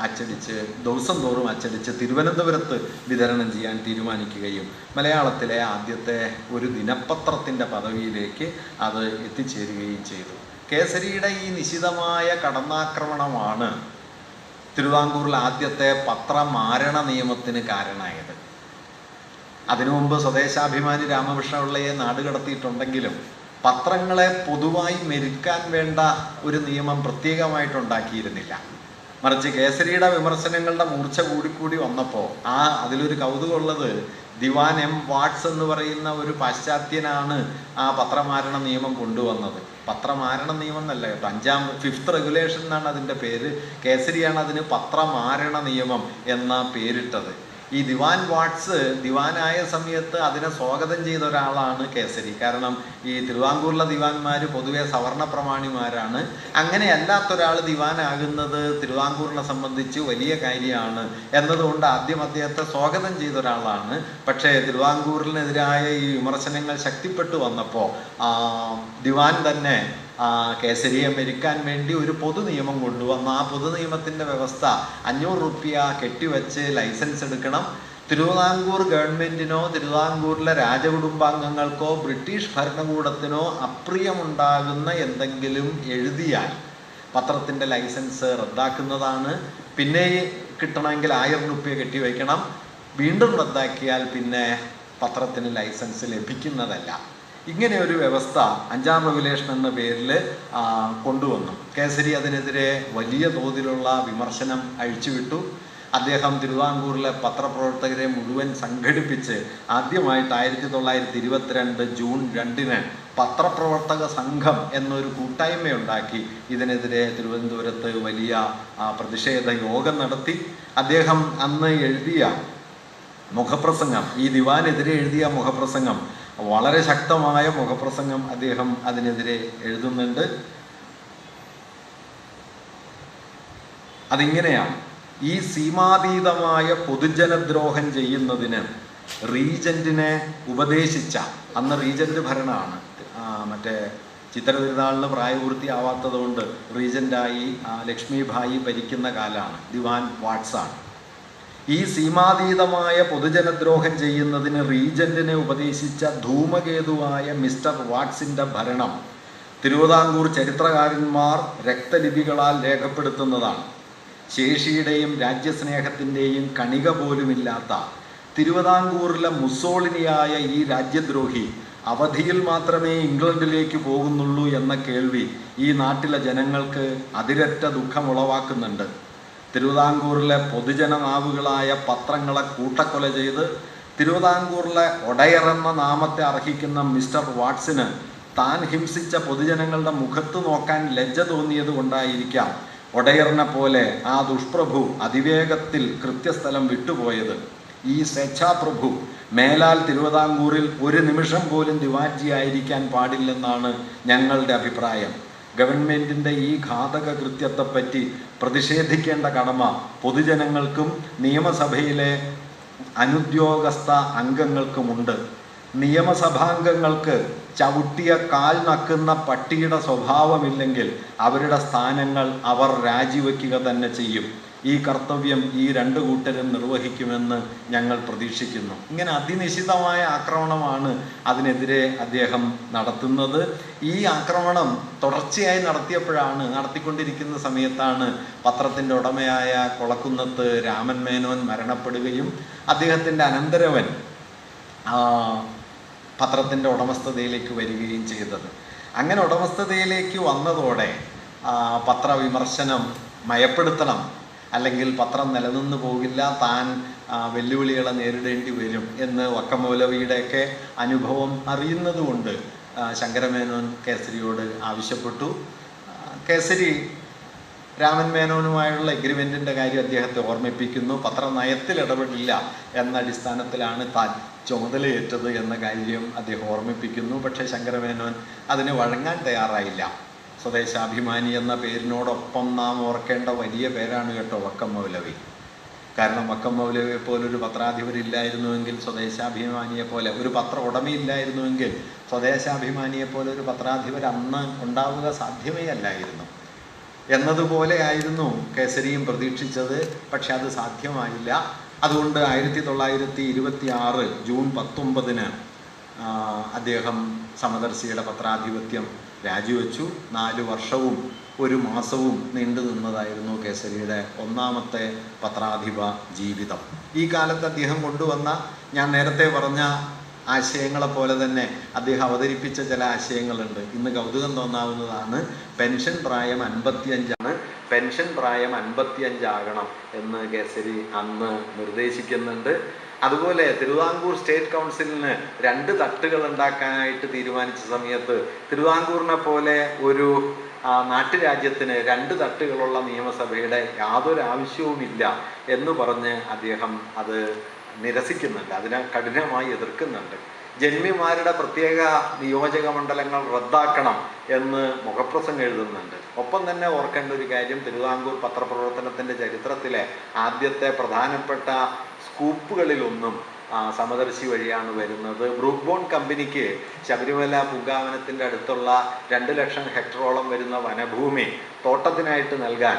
അച്ചടിച്ച് ദിവസം തോറും അച്ചടിച്ച് തിരുവനന്തപുരത്ത് വിതരണം ചെയ്യാൻ തീരുമാനിക്കുകയും മലയാളത്തിലെ ആദ്യത്തെ ഒരു ദിനപത്രത്തിൻ്റെ പദവിയിലേക്ക് അത് എത്തിച്ചേരുകയും ചെയ്തു. കേസരിയുടെ ഈ നിശിതമായ കടന്നാക്രമണമാണ് തിരുവിതാംകൂറിൽ ആദ്യത്തെ പത്രമാരണ നിയമത്തിന് കാരണമായത്. അതിനു മുമ്പ് സ്വദേശാഭിമാനി രാമകൃഷ്ണപിള്ളയെ നാടുകടത്തിയിട്ടുണ്ടെങ്കിലും പത്രങ്ങളെ പൊതുവായി മെരുക്കാൻ വേണ്ട ഒരു നിയമം പ്രത്യേകമായിട്ടുണ്ടാക്കിയിരുന്നില്ല. മറിച്ച് കേസരിയുടെ വിമർശനങ്ങളുടെ മൂർച്ച കൂടിക്കൂടി വന്നപ്പോൾ അതിലൊരു കൗതുകമുള്ളത്, ദിവാൻ എം വാട്സ് എന്ന് പറയുന്ന ഒരു പാശ്ചാത്യനാണ് ആ പത്രമാരണ നിയമം കൊണ്ടുവന്നത്. പത്രമാരണ നിയമം എന്നല്ല കേട്ടോ, 5th റെഗുലേഷൻ എന്നാണ് അതിൻ്റെ പേര്. കേസരിയാണ് അതിന് പത്രമാരണ നിയമം എന്ന പേരിട്ടത്. ഈ ദിവാൻ വാട്സ് ദിവാനായ സമയത്ത് അതിനെ സ്വാഗതം ചെയ്ത ഒരാളാണ് കേസരി. കാരണം ഈ തിരുവിതാംകൂറിലെ ദിവാൻമാർ പൊതുവെ സവർണ പ്രമാണിമാരാണ്. അങ്ങനെ അല്ലാത്തൊരാൾ ദിവാനാകുന്നത് തിരുവിതാംകൂറിനെ സംബന്ധിച്ച് വലിയ കാര്യമാണ് എന്നതുകൊണ്ട് ആദ്യം അദ്ദേഹത്തെ സ്വാഗതം ചെയ്ത ഒരാളാണ്. പക്ഷേ തിരുവിതാംകൂറിനെതിരായ ഈ വിമർശനങ്ങൾ ശക്തിപ്പെട്ടു വന്നപ്പോൾ ദിവാൻ തന്നെ കേസരിയെ മെരുക്കാൻ വേണ്ടി ഒരു പൊതു നിയമം കൊണ്ടുവന്നു. ആ പൊതു നിയമത്തിൻ്റെ വ്യവസ്ഥ 500 രൂപ കെട്ടിവെച്ച് ലൈസൻസ് എടുക്കണം. തിരുവിതാംകൂർ ഗവൺമെൻറ്റിനോ തിരുവിതാംകൂറിലെ രാജകുടുംബാംഗങ്ങൾക്കോ ബ്രിട്ടീഷ് ഭരണകൂടത്തിനോ അപ്രിയമുണ്ടാകുന്ന എന്തെങ്കിലും എഴുതിയാൽ പത്രത്തിൻ്റെ ലൈസൻസ് റദ്ദാക്കുന്നതാണ്. പിന്നെ കിട്ടണമെങ്കിൽ 1000 രൂപ കെട്ടിവെക്കണം. വീണ്ടും റദ്ദാക്കിയാൽ പിന്നെ പത്രത്തിന് ലൈസൻസ് ലഭിക്കുന്നതല്ല. ഇങ്ങനെ ഒരു വ്യവസ്ഥ 5ാം റെഗുലേഷൻ എന്ന പേരിൽ കൊണ്ടുവന്നു. കേസരി അതിനെതിരെ വലിയ തോതിലുള്ള വിമർശനം അഴിച്ചുവിട്ടു. അദ്ദേഹം തിരുവിതാംകൂറിലെ പത്രപ്രവർത്തകരെ മുഴുവൻ സംഘടിപ്പിച്ച് ആദ്യമായിട്ട് 1922 ജൂൺ 2 പത്രപ്രവർത്തക സംഘം എന്നൊരു കൂട്ടായ്മയുണ്ടാക്കി ഇതിനെതിരെ തിരുവനന്തപുരത്ത് വലിയ പ്രതിഷേധ യോഗം നടത്തി. അദ്ദേഹം അന്ന് എഴുതിയ മുഖപ്രസംഗം, ഈ ദിവാനെതിരെ എഴുതിയ മുഖപ്രസംഗം, വളരെ ശക്തമായ മുഖപ്രസംഗം അദ്ദേഹം അതിനെതിരെ എഴുതുന്നുണ്ട്. അതിങ്ങനെയാണ്: ഈ സീമാതീതമായ പൊതുജനദ്രോഹം ചെയ്യുന്നതിന് റീജന്റിനെ ഉപദേശിച്ച, അന്ന് റീജന്റ് ഭരണമാണ്, മറ്റേ ചിത്ര തിരുനാളിന് പ്രായപൂർത്തിയാവാത്തത് കൊണ്ട് റീജന്റായി ലക്ഷ്മിഭായി ഭരിക്കുന്ന കാലമാണ്, ദിവാൻ വാട്സാണ്. ഈ സീമാതീതമായ പൊതുജനദ്രോഹം ചെയ്യുന്നതിന് റീജന്റിനെ ഉപദേശിച്ച ധൂമകേതുവായ മിസ്റ്റർ വാട്സിൻ്റെ ഭരണം തിരുവിതാംകൂർ ചരിത്രകാരന്മാർ രക്തലിപികളാൽ രേഖപ്പെടുത്തുന്നതാണ്. ശേഷിയുടെയും രാജ്യസ്നേഹത്തിൻ്റെയും കണിക പോലുമില്ലാത്ത തിരുവിതാംകൂറിലെ മുസോളിനിയായ ഈ രാജ്യദ്രോഹി അവധിയിൽ മാത്രമേ ഇംഗ്ലണ്ടിലേക്ക് പോകുന്നുള്ളൂ എന്ന കേൾവി ഈ നാട്ടിലെ ജനങ്ങൾക്ക് അതിരറ്റ ദുഃഖമുളവാക്കുന്നുണ്ട്. തിരുവിതാംകൂറിലെ പൊതുജന നാവുകളായ പത്രങ്ങളെ കൂട്ടക്കൊല ചെയ്ത് തിരുവിതാംകൂറിലെ ഒടയർ എന്ന നാമത്തെ അർഹിക്കുന്ന മിസ്റ്റർ വാട്സിന് താൻ ഹിംസിച്ച പൊതുജനങ്ങളുടെ മുഖത്ത് നോക്കാൻ ലജ്ജ തോന്നിയത് കൊണ്ടായിരിക്കാം ഒടയറിനെ പോലെ ആ ദുഷ്പ്രഭു അതിവേഗത്തിൽ കൃത്യസ്ഥലം വിട്ടുപോയത്. ഈ സ്വേച്ഛാപ്രഭു മേലാൽ തിരുവിതാംകൂറിൽ ഒരു നിമിഷം പോലും ദിവാൻജിയായിരിക്കാൻ പാടില്ലെന്നാണ് ഞങ്ങളുടെ അഭിപ്രായം. ഗവൺമെൻറ്റിൻ്റെ ഈ ഘാതക കൃത്യത്തെപ്പറ്റി പ്രതിഷേധിക്കേണ്ട കടമ പൊതുജനങ്ങൾക്കും നിയമസഭയിലെ അനുദ്യോഗസ്ഥ അംഗങ്ങൾക്കുമുണ്ട്. നിയമസഭാംഗങ്ങൾക്ക് ചവിട്ടിയ കാൽ നക്കുന്ന പട്ടിയുടെ സ്വഭാവമില്ലെങ്കിൽ അവരുടെ സ്ഥാനങ്ങൾ അവർ രാജിവെക്കുക തന്നെ ചെയ്യും. ഈ കർത്തവ്യം ഈ 2 കൂട്ടരും നിർവഹിക്കുമെന്ന് ഞങ്ങൾ പ്രതീക്ഷിക്കുന്നു. ഇങ്ങനെ അതിനിശിതമായ ആക്രമണമാണ് അതിനെതിരെ അദ്ദേഹം നടത്തുന്നത്. ഈ ആക്രമണം തുടർച്ചയായി നടത്തിക്കൊണ്ടിരിക്കുന്ന സമയത്താണ് പത്രത്തിൻ്റെ ഉടമയായ കൊളക്കുന്നത്ത് രാമൻ മേനോൻ മരണപ്പെടുകയും അദ്ദേഹത്തിൻ്റെ അനന്തരവൻ പത്രത്തിൻ്റെ ഉടമസ്ഥതയിലേക്ക് വരികയും ചെയ്തത്. അങ്ങനെ ഉടമസ്ഥതയിലേക്ക് വന്നതോടെ പത്രവിമർശനം മയപ്പെടുത്തണം, അല്ലെങ്കിൽ പത്രം നിലനിന്ന് പോകില്ല, താൻ വെല്ലുവിളികളെ നേരിടേണ്ടി വരും എന്ന് വക്കം മൗലവിയുടെയൊക്കെ അനുഭവം അറിയുന്നതുകൊണ്ട് ശങ്കരമേനോൻ കേസരിയോട് ആവശ്യപ്പെട്ടു. കേസരി രാമൻ മേനോനുമായുള്ള എഗ്രിമെൻറ്റിൻ്റെ കാര്യം അദ്ദേഹത്തെ ഓർമ്മിപ്പിക്കുന്നു. പത്രനയത്തിൽ ഇടപെടില്ല എന്ന അടിസ്ഥാനത്തിലാണ് താൻ ചുമതലയേറ്റത് എന്ന കാര്യം അദ്ദേഹം ഓർമ്മിപ്പിക്കുന്നു. പക്ഷേ ശങ്കരമേനോൻ അതിന് വഴങ്ങാൻ തയ്യാറായില്ല. സ്വദേശാഭിമാനി എന്ന പേരിനോടൊപ്പം നാം ഓർക്കേണ്ട വലിയ പേരാണ് കേട്ടോ വക്കം മൗലവി. കാരണം വക്കം മൗലവിയെ പോലൊരു പത്രാധിപരില്ലായിരുന്നുവെങ്കിൽ സ്വദേശാഭിമാനിയെ പോലെ ഒരു പത്ര ഉടമയില്ലായിരുന്നുവെങ്കിൽ സ്വദേശാഭിമാനിയെ പോലെ ഒരു പത്രാധിപർ അന്ന് ഉണ്ടാവുക സാധ്യമേ അല്ലായിരുന്നു. എന്നതുപോലെ ആയിരുന്നു കേസരിയും പ്രതീക്ഷിച്ചത്. പക്ഷെ അത് സാധ്യമായില്ല. അതുകൊണ്ട് 1926 ജൂൺ 19 അദ്ദേഹം സമദർശിയുടെ പത്രാധിപത്യം രാജിവെച്ചു. 4 വർഷവും 1 മാസവും നീണ്ടു നിന്നതായിരുന്നു കേസരിയുടെ ഒന്നാമത്തെ പത്രാധിപ ജീവിതം. ഈ കാലത്ത് അദ്ദേഹം കൊണ്ടുവന്ന, ഞാൻ നേരത്തെ പറഞ്ഞ ആശയങ്ങളെപ്പോലെ തന്നെ അദ്ദേഹം അവതരിപ്പിച്ച ചില ആശയങ്ങളുണ്ട്. ഇന്ന് കൗതുകം തോന്നാവുന്നതാണ്. പെൻഷൻ പ്രായം 55 പെൻഷൻ പ്രായം 55 ആകണം എന്ന് കേസരി അന്ന് നിർദ്ദേശിക്കുന്നുണ്ട്. അതുപോലെ തിരുവിതാംകൂർ സ്റ്റേറ്റ് കൗൺസിലിന് 2 തട്ടുകൾ ഉണ്ടാക്കാനായിട്ട് തീരുമാനിച്ച സമയത്ത് തിരുവിതാംകൂറിനെ പോലെ ഒരു നാട്ടുരാജ്യത്തിന് 2 തട്ടുകളുള്ള നിയമസഭയുടെ യാതൊരു ആവശ്യവുമില്ല എന്ന് പറഞ്ഞ് അദ്ദേഹം അത് നിരസിക്കുന്നുണ്ട്, അതിനെ കഠിനമായി എതിർക്കുന്നുണ്ട്. ജന്മിമാരുടെ പ്രത്യേക നിയോജക മണ്ഡലങ്ങൾ റദ്ദാക്കണം എന്ന് മുഖപ്രസംഗം എഴുതുന്നുണ്ട്. ഒപ്പം തന്നെ ഓർക്കേണ്ട ഒരു കാര്യം, തിരുവിതാംകൂർ പത്രപ്രവർത്തനത്തിൻ്റെ ചരിത്രത്തിലെ ആദ്യത്തെ പ്രധാനപ്പെട്ട സ്കൂപ്പുകളിലൊന്നും സമദർശി വഴിയാണ് വരുന്നത്. ബ്രൂക്ക് ബോണ്ട് കമ്പനിക്ക് ശബരിമല പൂങ്കാവനത്തിൻ്റെ അടുത്തുള്ള 2 ലക്ഷം ഹെക്ടറോളം വരുന്ന വനഭൂമി തോട്ടത്തിനായിട്ട് നൽകാൻ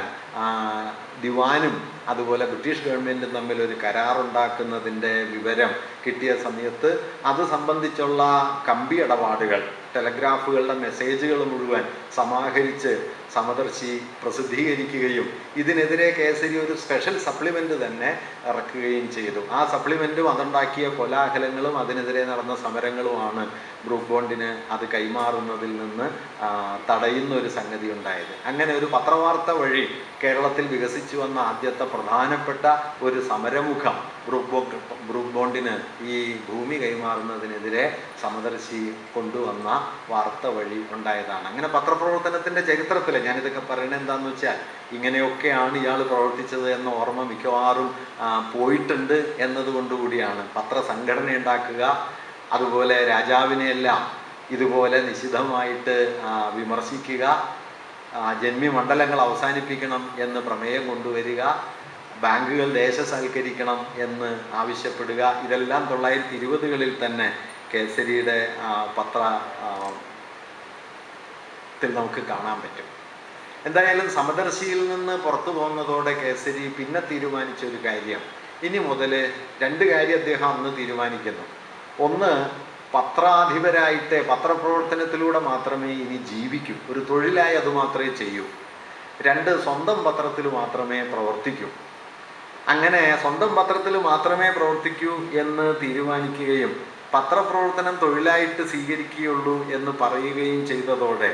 ദിവാനും അതുപോലെ ബ്രിട്ടീഷ് ഗവൺമെൻറ്റും തമ്മിൽ ഒരു കരാറുണ്ടാക്കുന്നതിൻ്റെ വിവരം കിട്ടിയ സമയത്ത് അത് സംബന്ധിച്ചുള്ള കമ്പി ഇടപാടുകൾ, ടെലഗ്രാഫുകളുടെ മെസ്സേജുകൾ മുഴുവൻ സമാഹരിച്ച് സമദർശി പ്രസിദ്ധീകരിക്കുകയും ഇതിനെതിരെ കേസരി ഒരു സ്പെഷ്യൽ സപ്ലിമെൻ്റ് തന്നെ ഇറക്കുകയും ചെയ്തു. ആ സപ്ലിമെൻറ്റും അതുണ്ടാക്കിയ കോലാഹലങ്ങളും അതിനെതിരെ നടന്ന സമരങ്ങളുമാണ് ബ്രൂക്ക് ബോണ്ടിന് അത് കൈമാറുന്നതിൽ നിന്ന് തടയുന്ന ഒരു സംഗതി ഉണ്ടായത്. അങ്ങനെ ഒരു പത്രവാർത്ത വഴി കേരളത്തിൽ വികസിച്ചു വന്ന ആദ്യത്തെ പ്രധാനപ്പെട്ട ഒരു സമരമുഖം ബ്രൂക്ക് ബോണ്ടിന് ഈ ഭൂമി കൈമാറുന്നതിനെതിരെ സമദർശി കൊണ്ടുവന്ന വാർത്ത വഴി ഉണ്ടായതാണ്. അങ്ങനെ പത്രപ്രവർത്തനത്തിൻ്റെ ചരിത്രത്തിൽ ഞാനിതൊക്കെ പറയുന്നത് എന്താണെന്ന് വെച്ചാൽ, ഇങ്ങനെയൊക്കെയാണ് ഇയാൾ പ്രവർത്തിച്ചത് എന്ന ഓർമ്മ മിക്കവാറും പോയിട്ടുണ്ട് എന്നതുകൊണ്ടുകൂടിയാണ്. പത്രസംഘടന ഉണ്ടാക്കുക, അതുപോലെ രാജാവിനെയെല്ലാം ഇതുപോലെ നിശിതമായിട്ട് വിമർശിക്കുക, ജന്മി മണ്ഡലങ്ങൾ അവസാനിപ്പിക്കണം എന്ന് പ്രമേയം കൊണ്ടുവരിക, ബാങ്കുകൾ ദേശസാൽക്കരിക്കണം എന്ന് ആവശ്യപ്പെടുക, ഇതെല്ലാം 1920കളിൽ തന്നെ കേസരിയുടെ പത്രത്തിൽ നമുക്ക് കാണാൻ പറ്റും. എന്തായാലും സമദർശിയിൽ നിന്ന് പുറത്തു പോകുന്നതോടെ കേസരി പിന്നെ തീരുമാനിച്ച ഒരു കാര്യം, ഇനി മുതൽ 2 കാര്യം അദ്ദേഹം അന്ന് തീരുമാനിക്കുന്നു. ഒന്ന്, പത്രാധിപരായിട്ട് പത്രപ്രവർത്തനത്തിലൂടെ മാത്രമേ ഇനി ജീവിക്കൂ, ഒരു തൊഴിലായി അത് മാത്രമേ ചെയ്യൂ. 2, സ്വന്തം പത്രത്തിൽ മാത്രമേ പ്രവർത്തിക്കൂ. അങ്ങനെ സ്വന്തം പത്രത്തിൽ മാത്രമേ പ്രവർത്തിക്കൂ എന്ന് തീരുമാനിക്കുകയും പത്രപ്രവർത്തനം തൊഴിലായിട്ട് സ്വീകരിക്കുകയുള്ളൂ എന്ന് പറയുകയും ചെയ്തതോടെ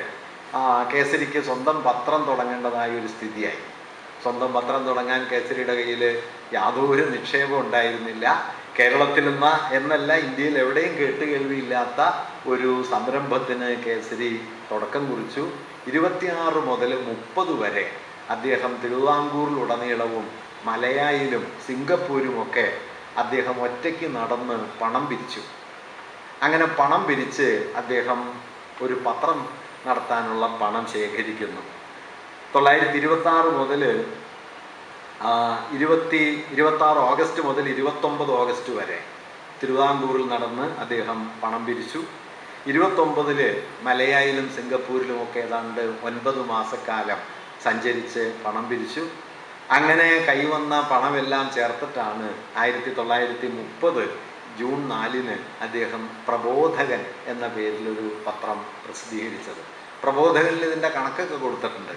കേസരിക്ക് സ്വന്തം പത്രം തുടങ്ങേണ്ടതായ ഒരു സ്ഥിതിയായി. സ്വന്തം പത്രം തുടങ്ങാൻ കേസരിയുടെ കയ്യിൽ യാതൊരു നിക്ഷേപം ഉണ്ടായിരുന്നില്ല. കേരളത്തിൽ എന്നല്ല, ഇന്ത്യയിൽ എവിടെയും കേട്ടുകേൾവിയില്ലാത്ത ഒരു സംരംഭത്തിന് കേസരി തുടക്കം കുറിച്ചു. 26 മുതൽ 30 വരെ അദ്ദേഹം തിരുവിതാംകൂറിലുടനീളവും മലയായിലും സിംഗപ്പൂരുമൊക്കെ അദ്ദേഹം ഒറ്റയ്ക്ക് നടന്ന് പണം പിരിച്ചു. അങ്ങനെ പണം പിരിച്ച് അദ്ദേഹം ഒരു പത്രം നടത്താനുള്ള പണം ശേഖരിക്കുന്നു. 1926 മുതൽ 26 ഓഗസ്റ്റ് മുതൽ 29 ഓഗസ്റ്റ് വരെ തിരുവിതാംകൂറിൽ നടന്ന് അദ്ദേഹം പണം പിരിച്ചു. 29 മലയായിലും സിംഗപ്പൂരിലുമൊക്കെ ഏതാണ്ട് 9 മാസക്കാലം സഞ്ചരിച്ച് പണം പിരിച്ചു. അങ്ങനെ കൈവന്ന പണമെല്ലാം ചേർത്തിട്ടാണ് 1930 ജൂൺ 4 അദ്ദേഹം പ്രബോധകൻ എന്ന പേരിലൊരു പത്രം പ്രസിദ്ധീകരിച്ചത്. പ്രബോധകനിൽ ഇതിൻ്റെ കണക്കൊക്കെ കൊടുത്തിട്ടുണ്ട്.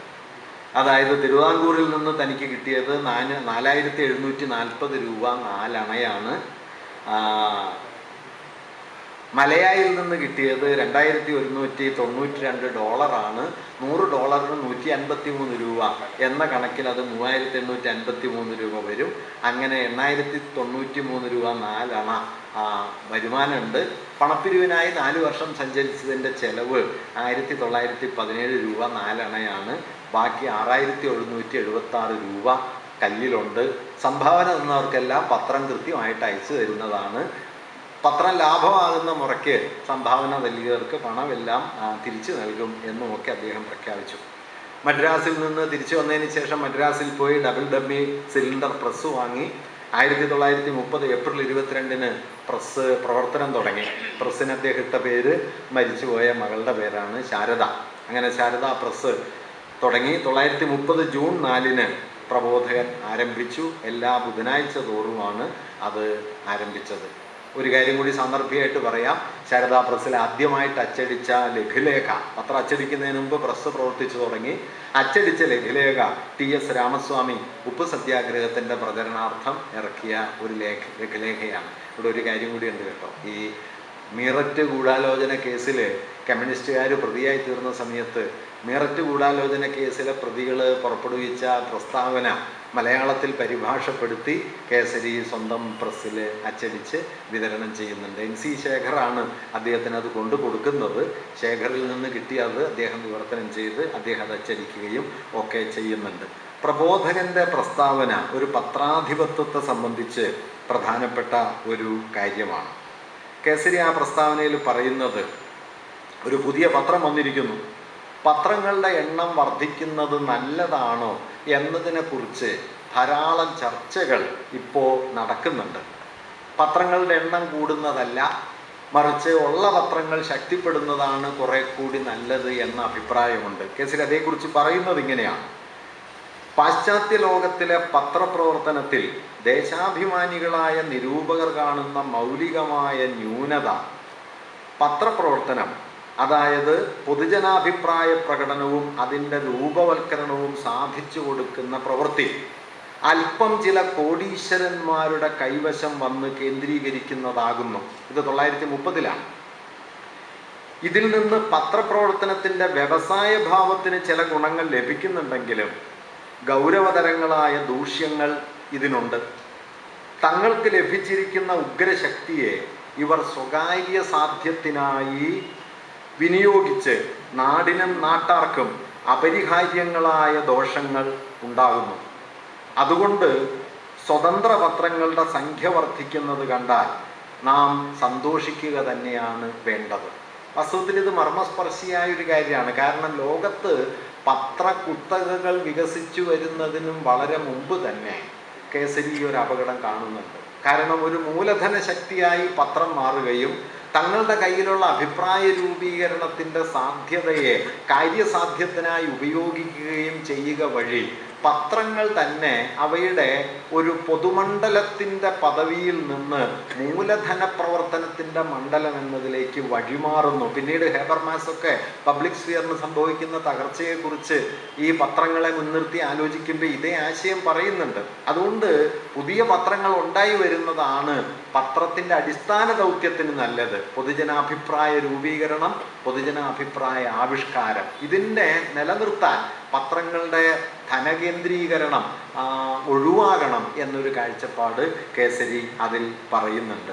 അതായത് തിരുവിതാംകൂറിൽ നിന്ന് തനിക്ക് കിട്ടിയത് 4740 രൂപ 4 അണയാണ്. മലയായിൽ നിന്ന് കിട്ടിയത് $2192. $100 153 രൂപ എന്ന കണക്കിൽ അത് 3853 രൂപ വരും. അങ്ങനെ 8093 രൂപ 4 അണ വരുമാനമുണ്ട്. പണപ്പിരിവിനായി 4 വർഷം സഞ്ചരിച്ചതിൻ്റെ ചെലവ് 1917 രൂപ 4 അണയാണ്. ബാക്കി 6776 രൂപ കയ്യിലുണ്ട്. സംഭാവന തന്നവർക്കെല്ലാം പത്രം കൃത്യമായിട്ട് അയച്ചു തരുന്നതാണ്. പത്രം ലാഭമാകുന്ന മുറയ്ക്ക് സംഭാവന നൽകിയവർക്ക് പണമെല്ലാം തിരിച്ചു നൽകും എന്നുമൊക്കെ അദ്ദേഹം പ്രഖ്യാപിച്ചു. മദ്രാസിൽ നിന്ന് തിരിച്ചു വന്നതിന് ശേഷം മദ്രാസിൽ പോയി ഡബിൾ ഡമ്മി സിലിണ്ടർ പ്രസ് വാങ്ങി 1930 ഏപ്രിൽ 22 പ്രസ് പ്രവർത്തനം തുടങ്ങി. പ്രസ്സിന് അദ്ദേഹം ഇട്ട പേര് മരിച്ചുപോയ മകളുടെ പേരാണ് ശാരദ. അങ്ങനെ ശാരദ പ്രസ് തുടങ്ങി. 1930 ജൂൺ 4 പ്രബോധകൻ ആരംഭിച്ചു. എല്ലാ ബുധനാഴ്ച തോറുമാണ് അത് ആരംഭിച്ചത്. ഒരു കാര്യം കൂടി സാന്ദർഭികമായിട്ട് പറയാം. ശാരദാ പ്രസ്സിൽ ആദ്യമായിട്ട് അച്ചടിച്ച ലഘുലേഖ, പത്രം അച്ചടിക്കുന്നതിന് മുമ്പ് പ്രസ് പ്രവർത്തിച്ചു തുടങ്ങി. അച്ചടിച്ച ലഘുലേഖ TS രാമസ്വാമി ഉപ്പ് സത്യാഗ്രഹത്തിൻ്റെ പ്രചരണാർത്ഥം ഇറക്കിയ ഒരു ലഘുലേഖയാണ്. ഇവിടെ ഒരു കാര്യം കൂടി ഉണ്ട് കേട്ടോ. ഈ മീററ്റ് ഗൂഢാലോചന കേസിൽ കമ്മ്യൂണിസ്റ്റുകാർ പ്രതിയായി തീർന്ന സമയത്ത് മീററ്റ് ഗൂഢാലോചന കേസിലെ പ്രതികൾ പുറപ്പെടുവിച്ച പ്രസ്താവന മലയാളത്തിൽ പരിഭാഷപ്പെടുത്തി കേസരി സ്വന്തം പ്രസ്സിൽ അച്ചടിച്ച് വിതരണം ചെയ്യുന്നുണ്ട്. NC ശേഖറാണ് അദ്ദേഹത്തിന് അത് കൊണ്ടു കൊടുക്കുന്നത്. ശേഖറിൽ നിന്ന് കിട്ടിയത് അദ്ദേഹം വിവർത്തനം ചെയ്ത് അദ്ദേഹം അത് അച്ചടിക്കുകയും ഒക്കെ ചെയ്യുന്നുണ്ട്. പ്രബോധകൻ്റെ പ്രസ്താവന ഒരു പത്രാധിപത്യത്തെ സംബന്ധിച്ച് പ്രധാനപ്പെട്ട ഒരു കാര്യമാണ്. കേസരി ആ പ്രസ്താവനയിൽ പറയുന്നത്, ഒരു പുതിയ പത്രം വന്നിരിക്കുന്നു, പത്രങ്ങളുടെ എണ്ണം വർദ്ധിക്കുന്നത് നല്ലതാണോ എന്നതിനെക്കുറിച്ച് ധാരാളം ചർച്ചകൾ ഇപ്പോൾ നടക്കുന്നുണ്ട്. പത്രങ്ങളുടെ എണ്ണം കൂടുന്നതല്ല, മറിച്ച് ഉള്ള പത്രങ്ങൾ ശക്തിപ്പെടുന്നതാണ് കുറെ കൂടി നല്ലത് എന്ന അഭിപ്രായമുണ്ട്. കേസിൽ അതേക്കുറിച്ച് പറയുന്നത് ഇങ്ങനെയാണ്: പാശ്ചാത്യ ലോകത്തിലെ പത്രപ്രവർത്തനത്തിൽ ദേശാഭിമാനികളായ നിരൂപകർ കാണുന്ന മൗലികമായ ന്യൂനത പത്രപ്രവർത്തനം, അതായത് പൊതുജനാഭിപ്രായ പ്രകടനവും അതിൻ്റെ രൂപവൽക്കരണവും സാധിച്ചു കൊടുക്കുന്ന പ്രവൃത്തി അല്പം ചില കോടീശ്വരന്മാരുടെ കൈവശം വന്ന് കേന്ദ്രീകരിക്കുന്നതാകുന്നു. ഇത് 1930 ഇതിൽ നിന്ന് പത്രപ്രവർത്തനത്തിൻ്റെ വ്യവസായ ഭാവത്തിന് ചില ഗുണങ്ങൾ ലഭിക്കുന്നുണ്ടെങ്കിലും ഗൗരവതരങ്ങളായ ദൂഷ്യങ്ങൾ ഇതിനുണ്ട്. തങ്ങൾക്ക് ലഭിച്ചിരിക്കുന്ന ഉഗ്രശക്തിയെ ഇവർ സ്വകാര്യ സാധ്യത്തിനായി വിനിയോഗിച്ച് നാടിനും നാട്ടാർക്കും അപരിഹാര്യങ്ങളായ ദോഷങ്ങൾ ഉണ്ടാകുന്നു. അതുകൊണ്ട് സ്വതന്ത്ര പത്രങ്ങളുടെ സംഖ്യ വർദ്ധിക്കുന്നത് കണ്ടാൽ നാം സന്തോഷിക്കുക തന്നെയാണ് വേണ്ടത്. വാസ്തവത്തിൽ ഇത് മർമ്മസ്പർശിയായ ഒരു കാര്യമാണ്. കാരണം ലോകത്ത് പത്രകുത്തകകൾ വികസിച്ചു വരുന്നതിനും വളരെ മുമ്പ് തന്നെ കേസരി ഒരു അപകടം കാണുന്നുണ്ട്. കാരണം ഒരു മൂലധന ശക്തിയായി പത്രം മാറുകയും തങ്ങളുടെ കയ്യിലുള്ള അഭിപ്രായ രൂപീകരണത്തിൻ്റെ സാധ്യതയെ കാര്യസാധ്യത്തിനായി ഉപയോഗിക്കുകയും ചെയ്യുക വഴി പത്രങ്ങൾ തന്നെ അവയുടെ ഒരു പൊതുമണ്ഡലത്തിൻ്റെ പദവിയിൽ നിന്ന് മൂലധന പ്രവർത്തനത്തിൻ്റെ മണ്ഡലം എന്നതിലേക്ക് വഴിമാറുന്നു. പിന്നീട് ഹേബർമാസൊക്കെ പബ്ലിക് സ്ഫിയറിന് സംഭവിക്കുന്ന തകർച്ചയെക്കുറിച്ച് ഈ പത്രങ്ങളെ മുൻനിർത്തി ആലോചിക്കുമ്പോൾ ഇതേ ആശയം പറയുന്നുണ്ട്. അതുകൊണ്ട് പുതിയ പത്രങ്ങൾ ഉണ്ടായി വരുന്നതാണ് പത്രത്തിൻ്റെ അടിസ്ഥാന ദൗത്യത്തിന് നല്ലത്. പൊതുജനാഭിപ്രായ രൂപീകരണം, പൊതുജനാഭിപ്രായ ആവിഷ്കാരം, ഇതിൻ്റെ നിലനിർത്താൻ പത്രങ്ങളുടെ ധനകേന്ദ്രീകരണം ഒഴിവാകണം എന്നൊരു കാഴ്ചപ്പാട് കേസരി അതിൽ പറയുന്നുണ്ട്.